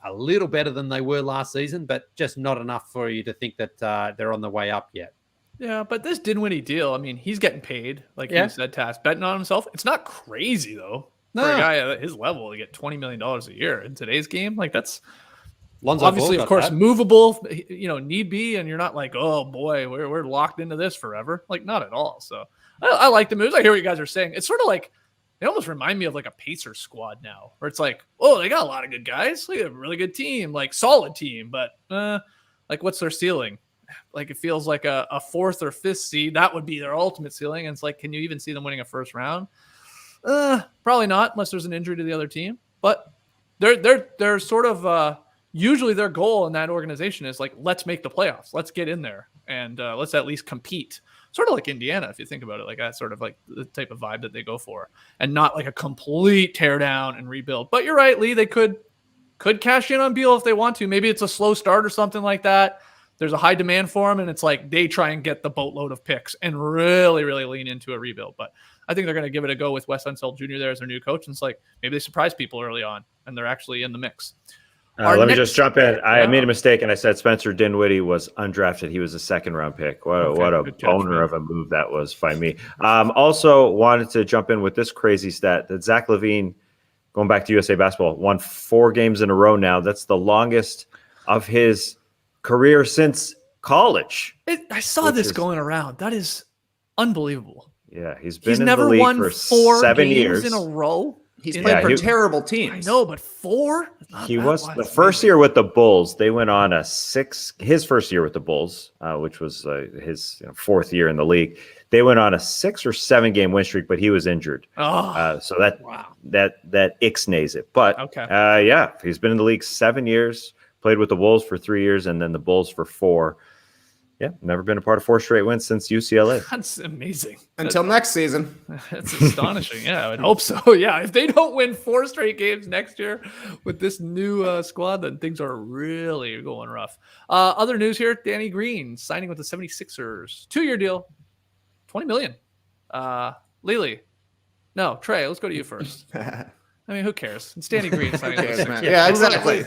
B: a little better than they were last season, but just not enough for you to think that they're on the way up yet.
A: Yeah, but this Dinwiddie deal, I mean, he's getting paid, like you said, Tass, betting on himself. It's not crazy, though. No. For a guy at his level to get $20 million a year in today's game, that's
B: Lonzo
A: obviously, of course, movable, need be, and you're not like, oh boy, we're locked into this forever. Not at all. So I like the moves. I hear what you guys are saying. It's sort of like, they almost remind me of a Pacers squad now, where it's like, oh, they got a lot of good guys. They have a really good team, solid team, but what's their ceiling? It feels like a 4th or 5th seed. That would be their ultimate ceiling. And it's can you even see them winning a first round? Probably not, unless there's an injury to the other team. But they're sort of usually their goal in that organization is let's make the playoffs, let's get in there, and let's at least compete. Sort of like Indiana, if you think about it, that's sort of the type of vibe that they go for, and not a complete tear down and rebuild. But you're right, Lee. They could cash in on Beal if they want to. Maybe it's a slow start or something like that. There's a high demand for him, and it's they try and get the boatload of picks and really, really lean into a rebuild. But I think they're going to give it a go with Wes Unseld Jr. there as their new coach. And it's maybe they surprise people early on, and they're actually in the mix.
D: Let me just jump in. I made a mistake, and I said Spencer Dinwiddie was undrafted. He was a 2nd-round pick. What a boner of a move that was by me. Also wanted to jump in with this crazy stat that Zach LaVine, going back to USA Basketball, won 4 games in a row now. That's the longest of his career since college.
A: I saw this going around. That is unbelievable.
D: Yeah, he's been in the league for 7 years
A: in a row.
C: He's played for terrible teams.
A: I know, but 4?
D: He was the first year with the Bulls. They went on his first year with the Bulls, which was his 4th year in the league. They went on a 6 or 7 game win streak, but he was injured. So that ixnays it. But he's been in the league 7 years, played with the Wolves for 3 years, and then the Bulls for 4. Yeah, never been a part of 4 straight wins since UCLA.
A: That's amazing.
C: Until next season.
A: That's astonishing. Yeah, I would hope so. Yeah, if they don't win 4 straight games next year with this new squad, then things are really going rough. Other news here, Danny Green signing with the 76ers. 2-year deal, $20 million. Lily. No, Trey, let's go to you first. I mean, who cares? It's Danny Green signing with the Sixers.
C: Yeah, exactly.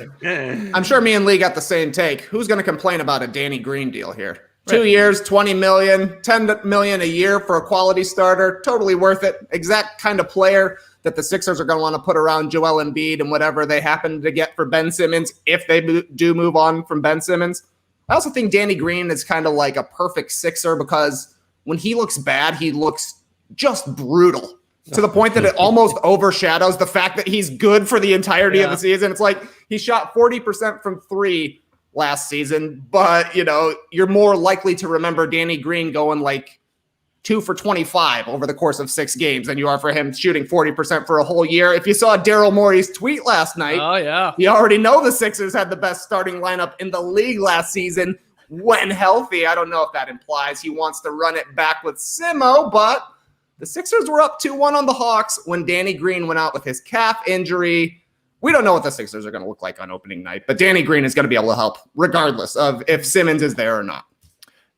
C: I'm sure me and Lee got the same take. Who's going to complain about a Danny Green deal here? 2 years, $20 million, $10 million a year for a quality starter. Totally worth it. Exact kind of player that the Sixers are going to want to put around Joel Embiid and whatever they happen to get for Ben Simmons if they do move on from Ben Simmons. I also think Danny Green is kind of like a perfect Sixer because when he looks bad, he looks just brutal. To the point that it almost overshadows the fact that he's good for the entirety of the season. It's like he shot 40% from 3 last season, but you're more likely to remember Danny Green going like 2 for 25 over the course of 6 games than you are for him shooting 40% for a whole year. If you saw Daryl Morey's tweet last night, you already know the Sixers had the best starting lineup in the league last season when healthy. I don't know if that implies he wants to run it back with Simo, but the Sixers were up 2-1 on the Hawks when Danny Green went out with his calf injury. We don't know what the Sixers are going to look like on opening night, but Danny Green is going to be able to help regardless of if Simmons is there or not.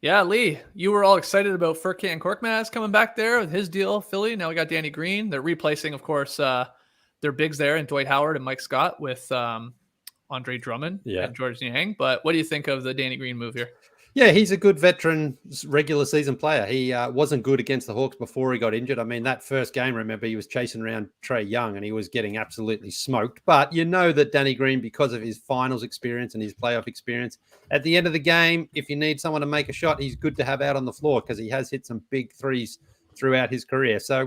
A: Yeah, Lee, you were all excited about Furkan Korkmaz coming back there with his deal, Philly. Now we got Danny Green. They're replacing, of course, their bigs there, and Dwight Howard and Mike Scott with Andre Drummond and George Niang. But what do you think of the Danny Green move here?
B: Yeah, he's a good veteran regular season player. He wasn't good against the Hawks before he got injured. I mean, that first game, remember, he was chasing around Trae Young and he was getting absolutely smoked. But you know that Danny Green, because of his finals experience and his playoff experience, at the end of the game, if you need someone to make a shot, he's good to have out on the floor because he has hit some big threes throughout his career. So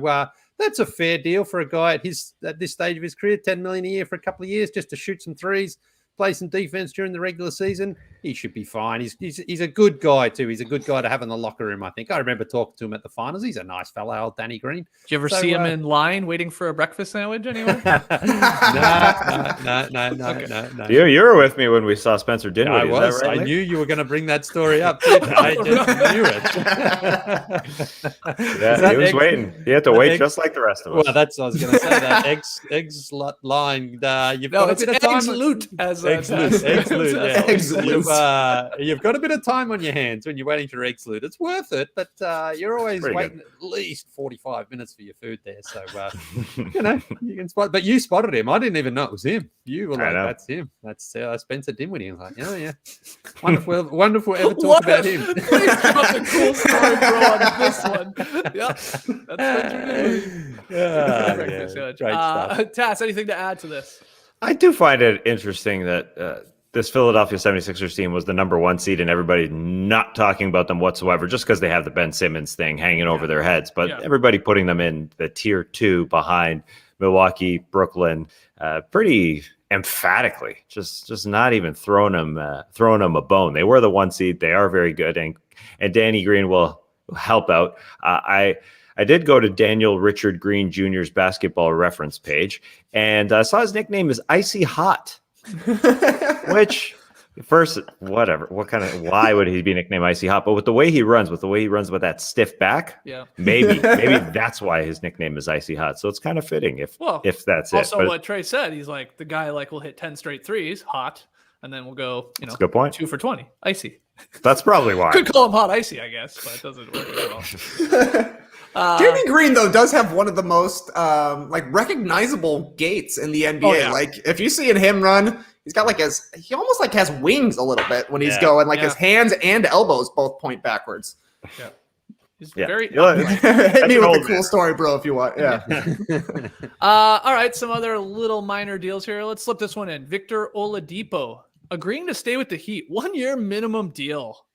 B: that's a fair deal for a guy at this stage of his career, $10 million a year for a couple of years just to shoot some threes, play some defense during the regular season. He should be fine. He's a good guy too. He's a good guy to have in the locker room, I think. I remember talking to him at the finals. He's a nice fella, old Danny Green.
A: Did you ever see him in line waiting for a breakfast sandwich anywhere?
B: No.
D: You were with me when we saw Spencer Dinwiddie.
B: I was.
D: Right,
B: I knew you were going to bring that story up. I just knew it.
D: He was waiting. He had to wait just like the rest of us.
B: Well, that's what I was going to say. That eggs line. You've got a bit of time.
A: Eggs loot, as
B: eggs loot. You've got a bit of time on your hands when you're waiting for eggs loot. It's worth it, but you're always
D: Pretty
B: waiting at least 45 minutes for your food there. So you can spot. But you spotted him. I didn't even know it was him. You were like, "That's him. That's Spencer Dinwiddie." I was like, "Oh yeah, wonderful. Ever talk about him?"
A: Please got the cool story, bro, on this one. Yeah, that's Spencer Dinwiddie.
B: Great stuff.
A: Tass, anything to add to this?
D: I do find it interesting that this Philadelphia 76ers team was the number 1 seed and everybody not talking about them whatsoever just because they have the Ben Simmons thing hanging over their heads. But everybody putting them in the tier 2 behind Milwaukee, Brooklyn, pretty emphatically, just not even throwing them a bone. They were the 1 seed. They are very good. And Danny Green will help out. I did go to Daniel Richard Green Jr.'s basketball reference page, and I saw his nickname is Icy Hot, which first, whatever, why would he be nicknamed Icy Hot? But with the way he runs with that stiff back, maybe that's why his nickname is Icy Hot. So it's kind of fitting if that's
A: also
D: it. Also,
A: what Trey said, he's like the guy will hit 10 straight threes, hot, and then we'll go,
D: that's a good point.
A: 2 for 20, icy.
D: That's probably why.
A: Could call him hot icy, I guess, but it doesn't work at all.
C: Danny Green, though, does have one of the most recognizable gaits in the NBA.
A: Oh, yeah.
C: Like, if you see him run, he's got he almost has wings a little bit when he's going. His hands and elbows both point backwards.
A: Yeah. He's very
C: Hit me with the cool story, bro, if you want. Yeah.
A: All right, some other little minor deals here. Let's slip this one in. Victor Oladipo agreeing to stay with the Heat. 1 year minimum deal.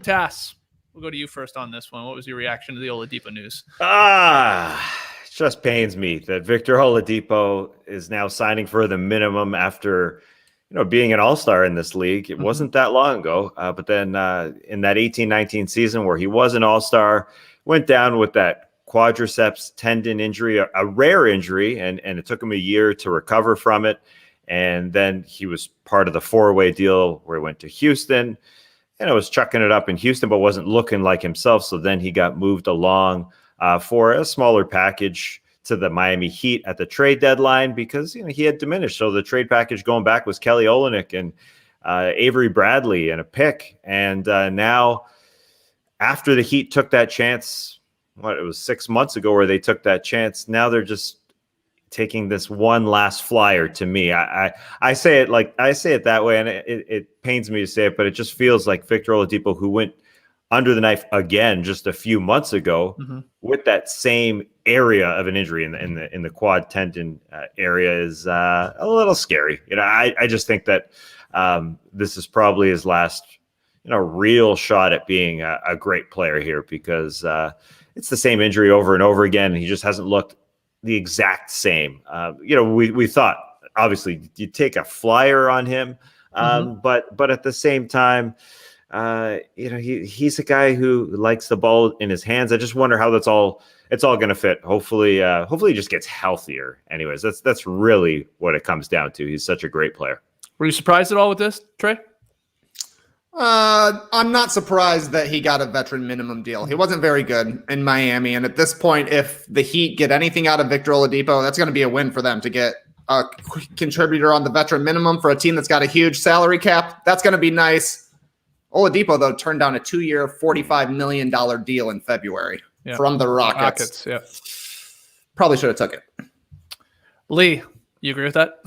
A: Tass, we'll go to you first on this one. What was your reaction to the Oladipo news?
D: It just pains me that Victor Oladipo is now signing for the minimum after being an all-star in this league. It wasn't that long ago, but then in that 18-19 season where he was an all-star, went down with that quadriceps tendon injury, a rare injury, and it took him a year to recover from it. And then he was part of the 4-way deal where he went to Houston. was chucking it up in Houston, but wasn't looking like himself. So then he got moved along for a smaller package to the Miami Heat at the trade deadline because he had diminished. So the trade package going back was Kelly Olynyk and Avery Bradley and a pick. And now after the Heat took that chance, it was 6 months ago where they took that chance. Now they're just taking this one last flyer. To me, I say it that way, and it pains me to say it, but it just feels like Victor Oladipo, who went under the knife again just a few months ago with that same area of an injury in the quad tendon area, is a little scary. I just think that this is probably his last real shot at being a great player here, because it's the same injury over and over again, and he just hasn't looked the exact same. We thought obviously you take a flyer on him, but at the same time, he's a guy who likes the ball in his hands. I just wonder how it's all going to fit. Hopefully he just gets healthier. Anyways, that's really what it comes down to. He's such a great player.
A: Were you surprised at all with this, Trey?
C: I'm not surprised that he got a veteran minimum deal. He wasn't very good in Miami. And at this point, if the Heat get anything out of Victor Oladipo, that's going to be a win for them to get a contributor on the veteran minimum for a team that's got a huge salary cap. That's going to be nice. Oladipo, though, turned down a 2-year, $45 million deal in February from the Rockets. Probably should have took it.
A: Lee, you agree with that?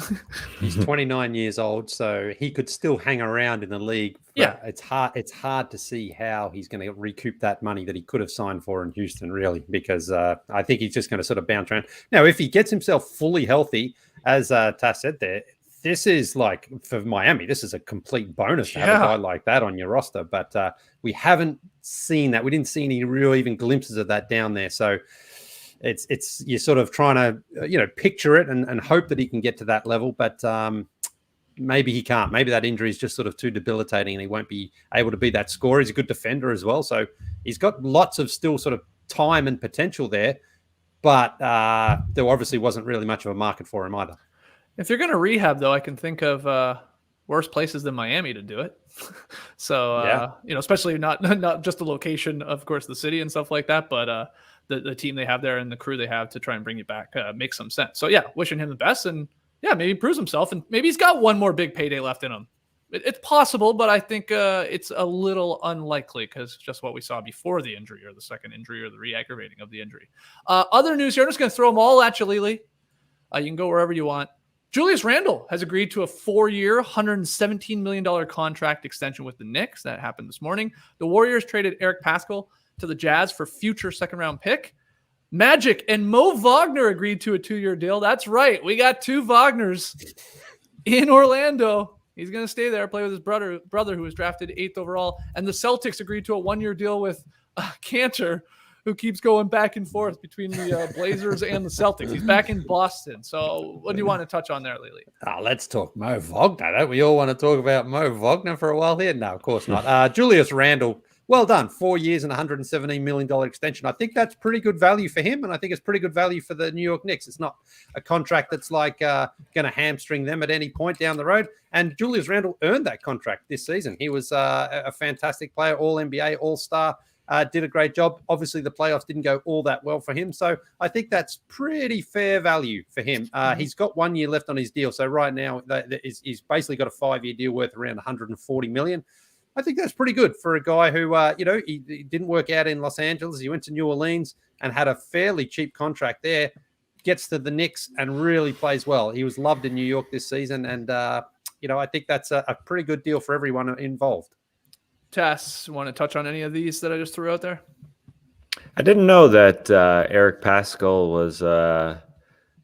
B: He's 29 years old, so he could still hang around in the league.
A: Yeah.
B: It's hard to see how he's going to recoup that money that he could have signed for in Houston, really, because I think he's just going to sort of bounce around. Now, if he gets himself fully healthy, as Tass said there, this is like, for Miami, this is a complete bonus to have a guy like that on your roster. But we haven't seen that. We didn't see any real even glimpses of that down there. So it's you're sort of trying to picture it and hope that he can get to that level, but maybe he can't. Maybe that injury is just sort of too debilitating and he won't be able to be that scorer. He's a good defender as well, so he's got lots of still sort of time and potential there, but there obviously wasn't really much of a market for him either.
A: If you're going to rehab, though, I can think of worse places than Miami to do it. So especially not just the location, of course, the city and stuff like that, but the team they have there and the crew they have to try and bring you back makes some sense. So wishing him the best, and maybe he proves himself, and maybe he's got one more big payday left in him. It's possible, but I think it's a little unlikely because just what we saw before the injury, or the second injury, or the re-aggravating of the injury. Other news here, I'm just going to throw them all at you, Lily. You can go wherever you want. Julius Randle has agreed to a 4-year, $117 million contract extension with the Knicks. That happened this morning. The Warriors traded Eric Pascal to the Jazz for future second-round pick. Magic and Mo Wagner agreed to a 2-year deal. That's right. We got 2 Wagners in Orlando. He's going to stay there, play with his brother who was drafted 8th overall. And the Celtics agreed to a 1-year deal with Cantor, who keeps going back and forth between the Blazers and the Celtics. He's back in Boston. So what do you want to touch on there, Lily?
B: Let's talk Mo Wagner. Don't we all want to talk about Mo Wagner for a while here? No, of course not. Julius Randle, well done. 4 years and $117 million extension. I think that's pretty good value for him, and I think it's pretty good value for the New York Knicks. It's not a contract that's like going to hamstring them at any point down the road. And Julius Randle earned that contract this season. He was a fantastic player, All-NBA, All-Star. Did a great job. Obviously, the playoffs didn't go all that well for him. So I think that's pretty fair value for him. He's got 1 year left on his deal. So right now, he's basically got a 5-year deal worth around $140 million. I think that's pretty good for a guy who, he didn't work out in Los Angeles. He went to New Orleans and had a fairly cheap contract there. Gets to the Knicks and really plays well. He was loved in New York this season. And, I think that's a pretty good deal for everyone involved.
A: Tess, want to touch on any of these that I just threw out there?
D: I didn't know that Eric Pascal was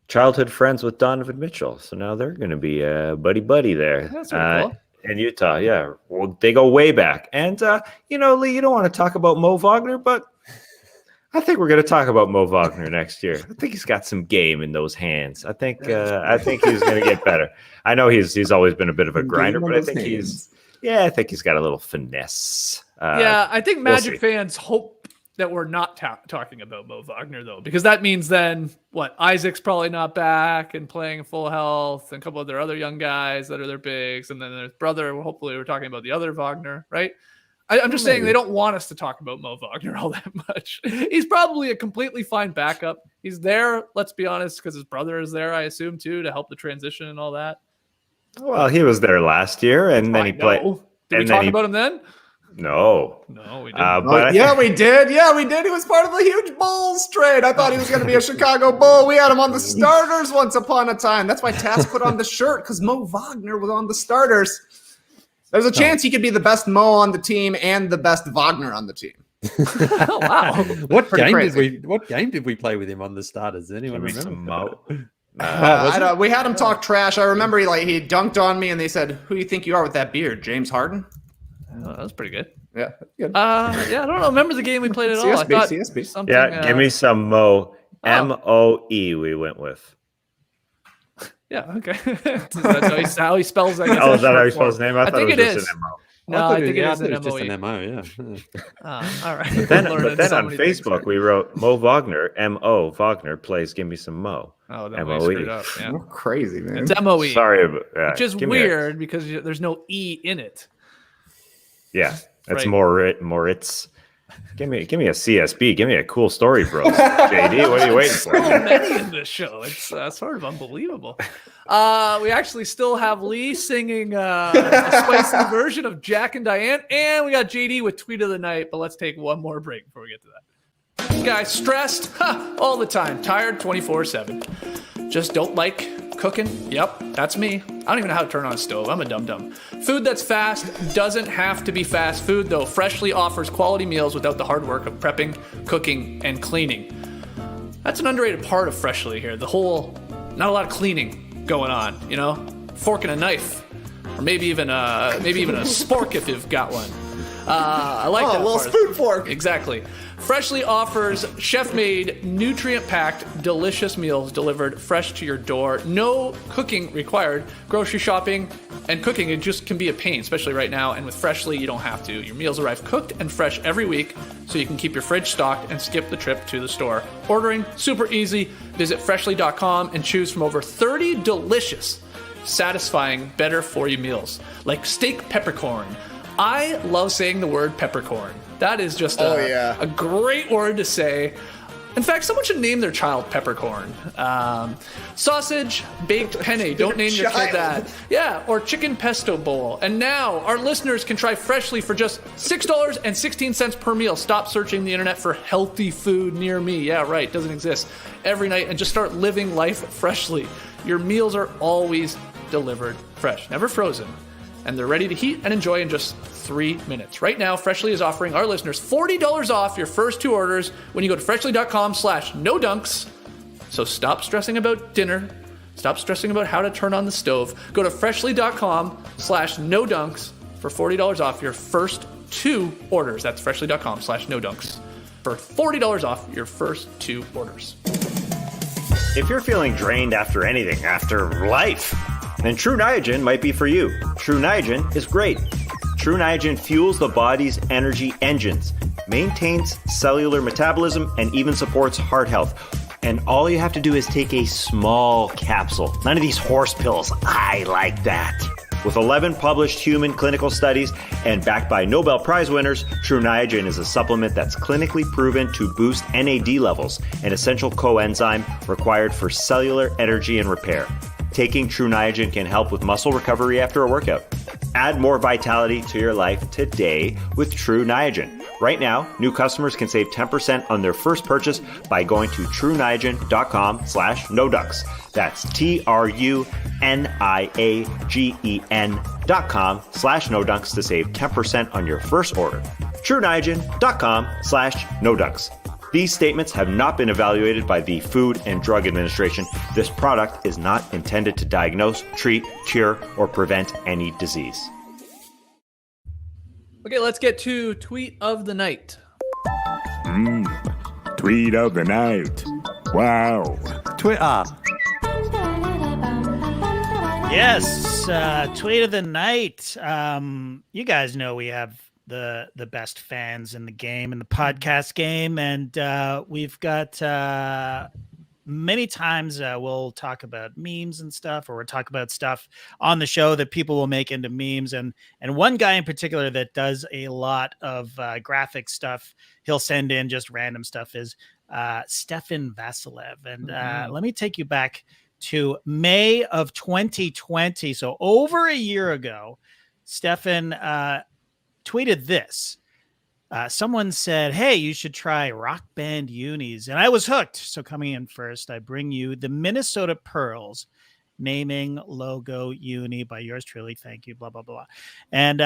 D: childhood friends with Donovan Mitchell. So now they're going to be buddy there.
A: That's really cool.
D: In Utah, yeah. Well, they go way back. And, Lee, you don't want to talk about Mo Wagner, but I think we're going to talk about Mo Wagner next year. I think he's got some game in those hands. I think he's going to get better. I know he's always been a bit of a grinder, but I think I think he's got a little finesse.
A: I think Magic fans hope that we're not talking about Mo Wagner, though, because that means then, Isaac's probably not back and playing full health, and a couple of their other young guys that are their bigs, and then their brother, hopefully we're talking about the other Wagner, right? I'm just saying they don't want us to talk about Mo Wagner all that much. He's probably a completely fine backup. He's there, let's be honest, because his brother is there, I assume, too, to help the transition and all that.
D: Well, he was there last year, and then he played.
A: Did we talk about him then?
D: No,
A: we didn't.
C: But yeah, we did. Yeah, we did. He was part of the huge Bulls trade. I thought he was going to be a Chicago Bull. We had him on the starters once upon a time. That's why Taz put on the shirt, because Mo Wagner was on the starters. There's a chance he could be the best Mo on the team and the best Wagner on the team.
A: Oh, wow.
B: What game did we play with him on the starters? Does anyone remember?
D: Mo.
C: We had him talk trash. I remember he dunked on me and they said, "Who do you think you are with that beard, James Harden?"
A: Oh, that was pretty good.
C: Yeah. Good.
A: I don't remember the game we played at all. I thought
C: CSB.
A: something.
D: Yeah, give me some Mo. M-O-E we went with.
A: Yeah, okay. That's how he spells that.
D: Oh, is that how he spells his name? I thought
A: think
D: it
A: it
D: was
A: is.
D: just an M-O.
A: No, I think it is
B: just
A: an
B: an
A: MOE.
B: MO, yeah.
A: All right.
D: But then on Facebook, we wrote Mo Wagner, M-O, Wagner plays Give Me Some Mo.
A: Oh, that
D: MOE.
A: screwed up. Yeah.
C: You're crazy, man.
A: It's MOE.
D: Sorry, but,
A: which is weird because there's no E in it.
D: Yeah, it's
A: Right.
D: Moritz. Give me a CSB. Give me a cool story, bro. JD, what are you waiting for?
A: So many in this show. It's sort of unbelievable. We actually still have Lee singing a spicy version of Jack and Diane, and we got JD with Tweet of the Night, but let's take one more break before we get to that. Guys, stressed all the time, tired 24/7. Just don't like cooking. Yep, that's me. I don't even know how to turn on a stove. I'm a dum-dum. Food that's fast doesn't have to be fast food, though. Freshly offers quality meals without the hard work of prepping, cooking, and cleaning. That's an underrated part of Freshly here. The whole, not a lot of cleaning going on, you know? Fork and a knife, or maybe even a spork if you've got one. I like that.
C: A little
A: part.
C: spoon fork.
A: Exactly. Freshly offers chef-made, nutrient-packed, delicious meals delivered fresh to your door. No cooking required. Grocery shopping and cooking, it just can be a pain, especially right now. And with Freshly, you don't have to. Your meals arrive cooked and fresh every week, so you can keep your fridge stocked and skip the trip to the store. Ordering, super easy. Visit freshly.com and choose from over 30 delicious, satisfying, better-for-you meals, like steak peppercorn. I love saying the word peppercorn. That is just a great word to say. In fact, someone should name their child peppercorn. Sausage, baked penne. Don't name your kid that. Yeah, or chicken pesto bowl. And now our listeners can try Freshly for just $6.16 per meal. Stop searching the internet for healthy food near me. Yeah, right. Doesn't exist. Every night, and just start living life freshly. Your meals are always delivered fresh, never frozen. And they're ready to heat and enjoy in just 3 minutes. Right now, Freshly is offering our listeners $40 off your first 2 orders when you go to freshly.com/nodunks. So stop stressing about dinner. Stop stressing about how to turn on the stove. Go to freshly.com/nodunks for $40 off your first 2 orders. That's freshly.com/nodunks for $40 off your first 2 orders.
D: If you're feeling drained after anything, after life, then True Niagen might be for you. True Niagen is great. True Niagen fuels the body's energy engines, maintains cellular metabolism, and even supports heart health. And all you have to do is take a small capsule. None of these horse pills. I like that. With 11 published human clinical studies and backed by Nobel Prize winners, True Niagen is a supplement that's clinically proven to boost NAD levels, an essential coenzyme required for cellular energy and repair. Taking True Niagen can help with muscle recovery after a workout. Add more vitality to your life today with True Niagen. Right now, new customers can save 10% on their first purchase by going to trueniagen.com/nodunks. That's TRUNIAGEN.com/nodunks to save 10% on your first order. trueniagen.com/nodunks. These statements have not been evaluated by the Food and Drug Administration. This product is not intended to diagnose, treat, cure, or prevent any disease.
A: Okay, let's get to Tweet of the Night.
E: Tweet of the night. Wow.
B: Twitter.
F: Yes, Tweet of the Night. You guys know we have the best fans in the game, in the podcast game, and we've got many times we'll talk about memes and stuff, or we'll talk about stuff on the show that people will make into memes. And one guy in particular that does a lot of graphic stuff, he'll send in just random stuff, is Stefan Vasilev. And let me take you back to May of 2020. So over a year ago, Stefan tweeted this. Someone said, hey, you should try Rock Band unis. And I was hooked. So coming in first, I bring you the Minnesota Pearls naming logo uni by yours truly. Thank you, blah, blah, blah. And,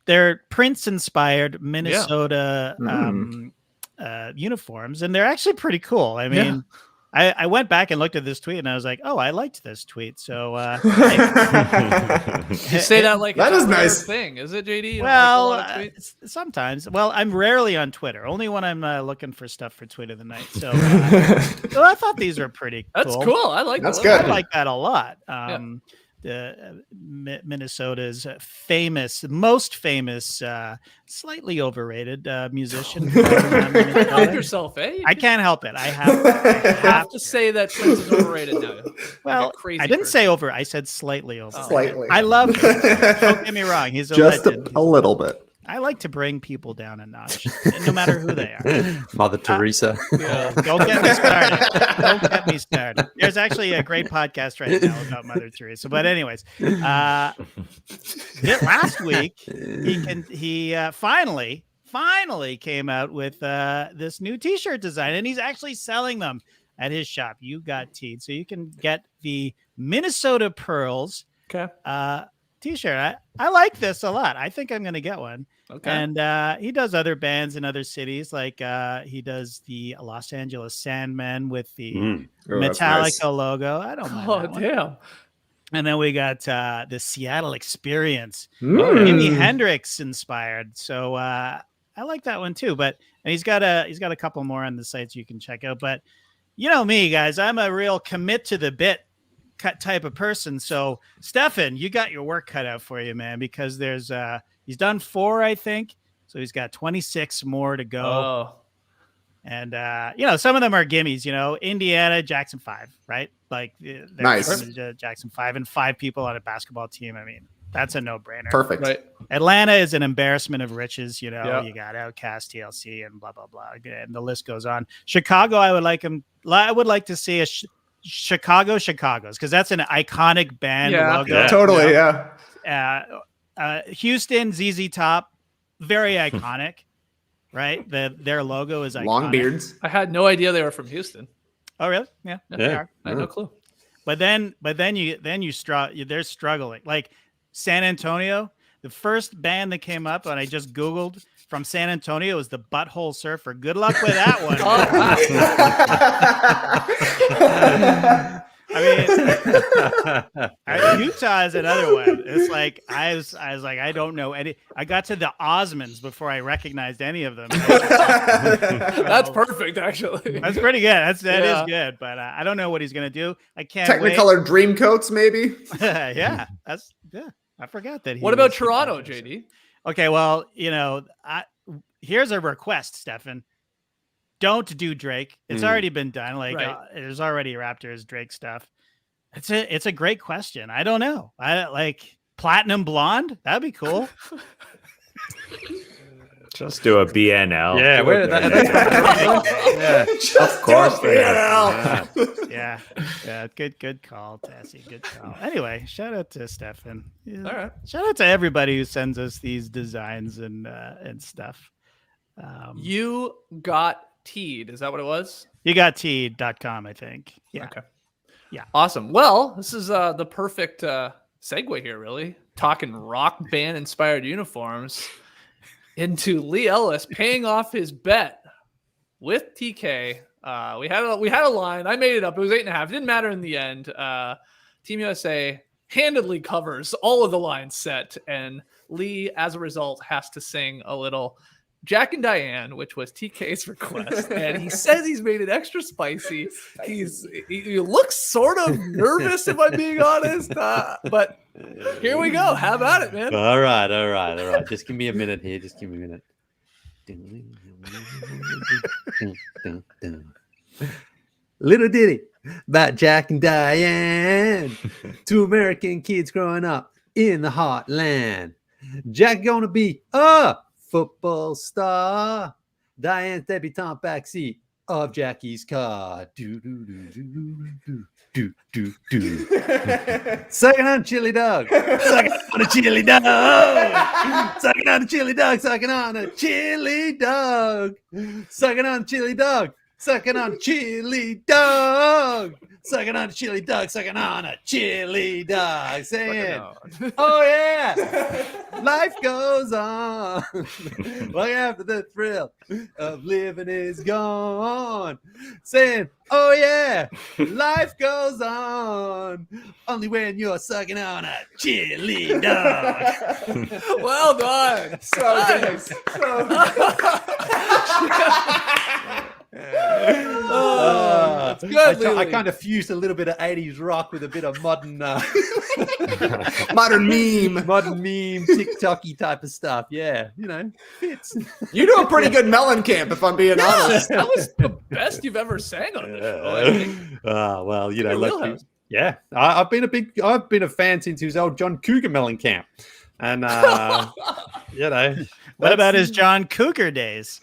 F: they're Prince-inspired Minnesota uniforms. And they're actually pretty cool. I mean, I went back and looked at this tweet and I was like, oh, I liked this tweet. So
A: you say that like
C: that
A: it's
C: is
A: a rare
C: nice
A: thing, is it, JD? You
F: well,
A: don't like a lot of tweets?
F: Sometimes. Well, I'm rarely on Twitter, only when I'm looking for stuff for Tweet of the Night. So, so I thought these were pretty cool.
A: That's cool. I like
C: That's
A: that.
C: good.
F: I like that a lot. Minnesota's most famous, slightly overrated musician.
A: Can't help yourself, eh?
F: I can't help it. I have
A: to say that Prince is overrated now.
F: Well,
A: crazy
F: I didn't
A: person.
F: say over. I said slightly over.
C: Slightly.
F: I love him. Don't get me wrong. He's a
G: Just
F: legend.
G: a little bit.
F: I like to bring people down a notch, no matter who they are.
B: Mother Teresa.
F: Don't get me started. Don't get me started. There's actually a great podcast right now about Mother Teresa. But anyways, last week he finally came out with this new T-shirt design, and he's actually selling them at his shop. You Got Teed, so you can get the Minnesota Pearls T-shirt. I like this a lot. I think I'm going to get one.
A: Okay.
F: And he does other bands in other cities, like he does the Los Angeles Sandmen with the Metallica
G: nice.
F: logo. I don't mind that one.
A: Damn.
F: And then we got the Seattle Experience, Jimi Hendrix inspired. So I like that one too. And he's got a couple more on the sites you can check out. But you know me, guys, I'm a real commit to the bit type of person. So Stefan, you got your work cut out for you, man, because there's he's done 4, I think. So he's got 26 more to go.
A: Oh.
F: And some of them are gimmies, Indiana, Jackson 5, right? Like
C: Nice.
F: Jackson 5 and 5 people on a basketball team. I mean, that's a no-brainer.
C: Perfect.
A: Right.
F: Atlanta is an embarrassment of riches, You got Outcast, TLC, and blah, blah, blah. And the list goes on. Chicago, I would like to see a Chicago's, because that's an iconic band logo.
C: Yeah. Totally,
F: Houston, ZZ Top, very iconic, right? Their logo is iconic.
C: Long beards.
A: I had no idea they were from Houston.
F: Oh, really? Yeah. They are.
A: I had no clue.
F: But then they're struggling. Like San Antonio, the first band that came up, and I just Googled from San Antonio, was the Butthole Surfer. Good luck with that one. Utah is another one. It's like I was like, I don't know any. I got to the Osmonds before I recognized any of them.
A: That's perfect, actually.
F: That's pretty good. That is good. But I don't know what he's gonna do. I can't.
C: Technicolor Dreamcoats, maybe.
F: I forgot that.
A: What about Toronto, JD?
F: Okay, well, here's a request, Stefan. Don't do Drake. It's already been done. Like there's already Raptors Drake stuff. It's a great question. I don't know. I like Platinum Blonde. That'd be cool.
D: Just do a BNL.
B: Yeah, where did that?
D: Of course.
F: Yeah. Good call, Tassie. Good call. Anyway, shout out to Stefan. Yeah.
A: All right.
F: Shout out to everybody who sends us these designs and stuff.
A: You Got Teed. Is that what it was?
F: YouGotTeed.com, I think. Yeah.
A: Okay.
F: Yeah.
A: Awesome. Well, this is the perfect segue here, really. Talking rock band inspired uniforms into Lee Ellis paying off his bet with TK. We had a line. I made it up. It was 8.5. It didn't matter in the end. Team USA handedly covers all of the lines set, and Lee, as a result, has to sing a little Jack and Diane, which was TK's request, and he says he's made it extra spicy. He looks sort of nervous, if I'm being honest, but here we go. How about it, man?
B: All right. Just give me a minute here. Just give me a minute. Little ditty about Jack and Diane. Two American kids growing up in the heartland. Jack gonna be a football star. Diane's debutante backseat of Jackie's car. Do do do do do do do do. Sucking on chili dog. Sucking on a chili dog. Sucking on a chili dog. Sucking on a chili dog. Sucking on a chili dog. Sucking on a chili dog. Sucking on a chili dog. Sucking on a chili dog. Saying, oh yeah, life goes on. Long after the thrill of living is gone. Saying, oh yeah, life goes on. Only when you're sucking on a chili dog.
A: Well done.
C: So good. So good.
A: That's good.
B: I kind of fused a little bit of 80s rock with a bit of modern
C: Modern meme.
B: TikTok-y type of stuff. Yeah, fits.
C: You do a pretty good Mellencamp, if I'm being honest.
A: That was the best you've ever sang on this show, I think.
B: Well,
A: Your wheelhouse.
B: yeah. I've been a fan since he was old John Cougar Mellencamp, and
F: What about his John Cougar days?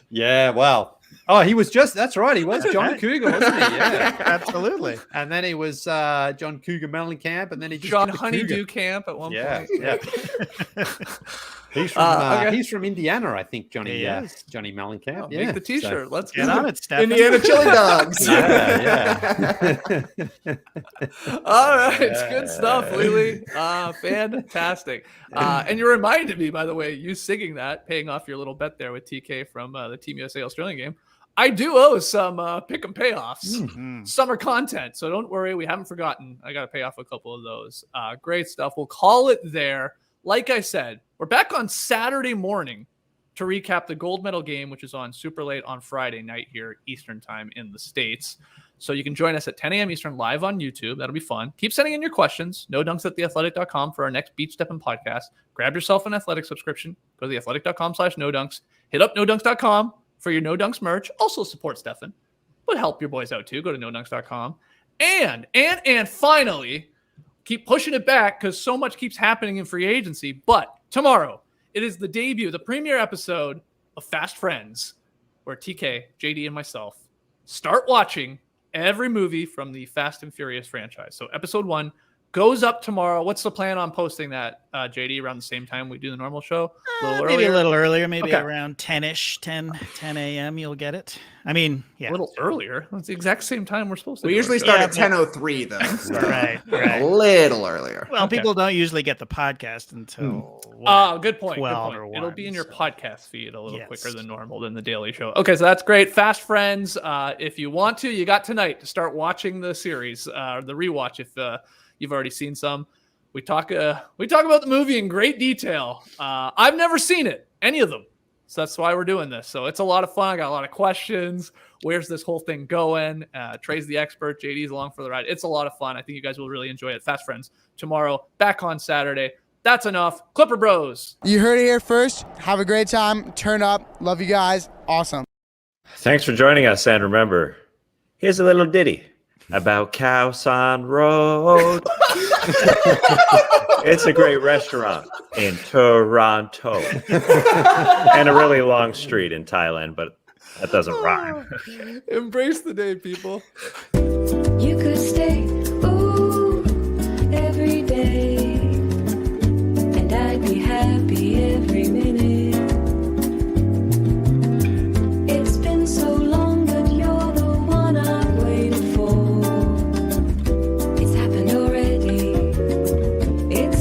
B: Yeah, well. Oh, that's right. He was John Cougar, wasn't he? Yeah,
F: Absolutely.
B: And then he was John Cougar Mellencamp, and then he just
A: John
B: did the
A: Honeydew
B: Cougar.
A: Camp at one
B: Yeah,
A: point.
B: yeah. He's from Indiana, I think. Johnny Mellencamp.
A: Oh, make the T-shirt.
B: So,
A: Let's
F: Get
A: get
F: on it, Stefan.
C: Indiana chili dogs.
B: yeah.
A: All right, it's good stuff, Lily. Fantastic. And you reminded me, by the way, you singing that, paying off your little bet there with TK from the Team USA Australian game. I do owe some pick and payoffs, summer content. So don't worry, we haven't forgotten. I got to pay off a couple of those. Great stuff. We'll call it there. Like I said, we're back on Saturday morning to recap the gold medal game, which is on super late on Friday night here, Eastern time in the States. So you can join us at 10 a.m. Eastern live on YouTube. That'll be fun. Keep sending in your questions. NoDunks@theathletic.com for our next Beach Steppin' podcast. Grab yourself an Athletic subscription. Go to theathletic.com/NoDunks. Hit up NoDunks.com for your No Dunks merch. Also support Stefan, but help your boys out too. Go to NoDunks.com. And finally, keep pushing it back because so much keeps happening in free agency. But tomorrow, it is the debut, the premiere episode of Fast Friends, where TK, JD, and myself start watching every movie from the Fast and Furious franchise. So episode 1 goes up tomorrow. What's the plan on posting that, JD, around the same time we do the normal show?
F: Maybe a little earlier, maybe
A: Okay.
F: around 10-ish, 10 a.m. You'll get it. I mean, yeah.
A: A little earlier. That's the exact same time we're supposed to
C: We
A: do
C: usually
A: our show.
C: start at 10:03, though. So
F: Right.
C: a little earlier.
F: Well,
A: Okay.
F: people don't usually get the podcast until
A: Good point.
F: 12
A: Good
F: or
A: point.
F: 1.
A: It'll be in your
F: so.
A: podcast feed a little
F: Yes.
A: quicker than normal than the Daily Show. Okay, so that's great. Fast Friends. If you want to, you got tonight to start watching the series, the rewatch. If you've already seen some, we talk about the movie in great detail. I've never seen it, any of them, so that's why we're doing this. So it's a lot of fun. I got a lot of questions. Where's this whole thing going? Trey's the expert. JD's along for the ride. It's a lot of fun. I think you guys will really enjoy it. Fast Friends tomorrow, back on Saturday. That's enough. Clipper Bros.
G: You heard it here first. Have a great time. Turn up. Love you guys. Awesome.
D: Thanks for joining us, and remember, here's a little ditty about Khao Road. It's a great restaurant in Toronto and a really long street in Thailand, but that doesn't rhyme.
A: Embrace the day, people.
H: You could stay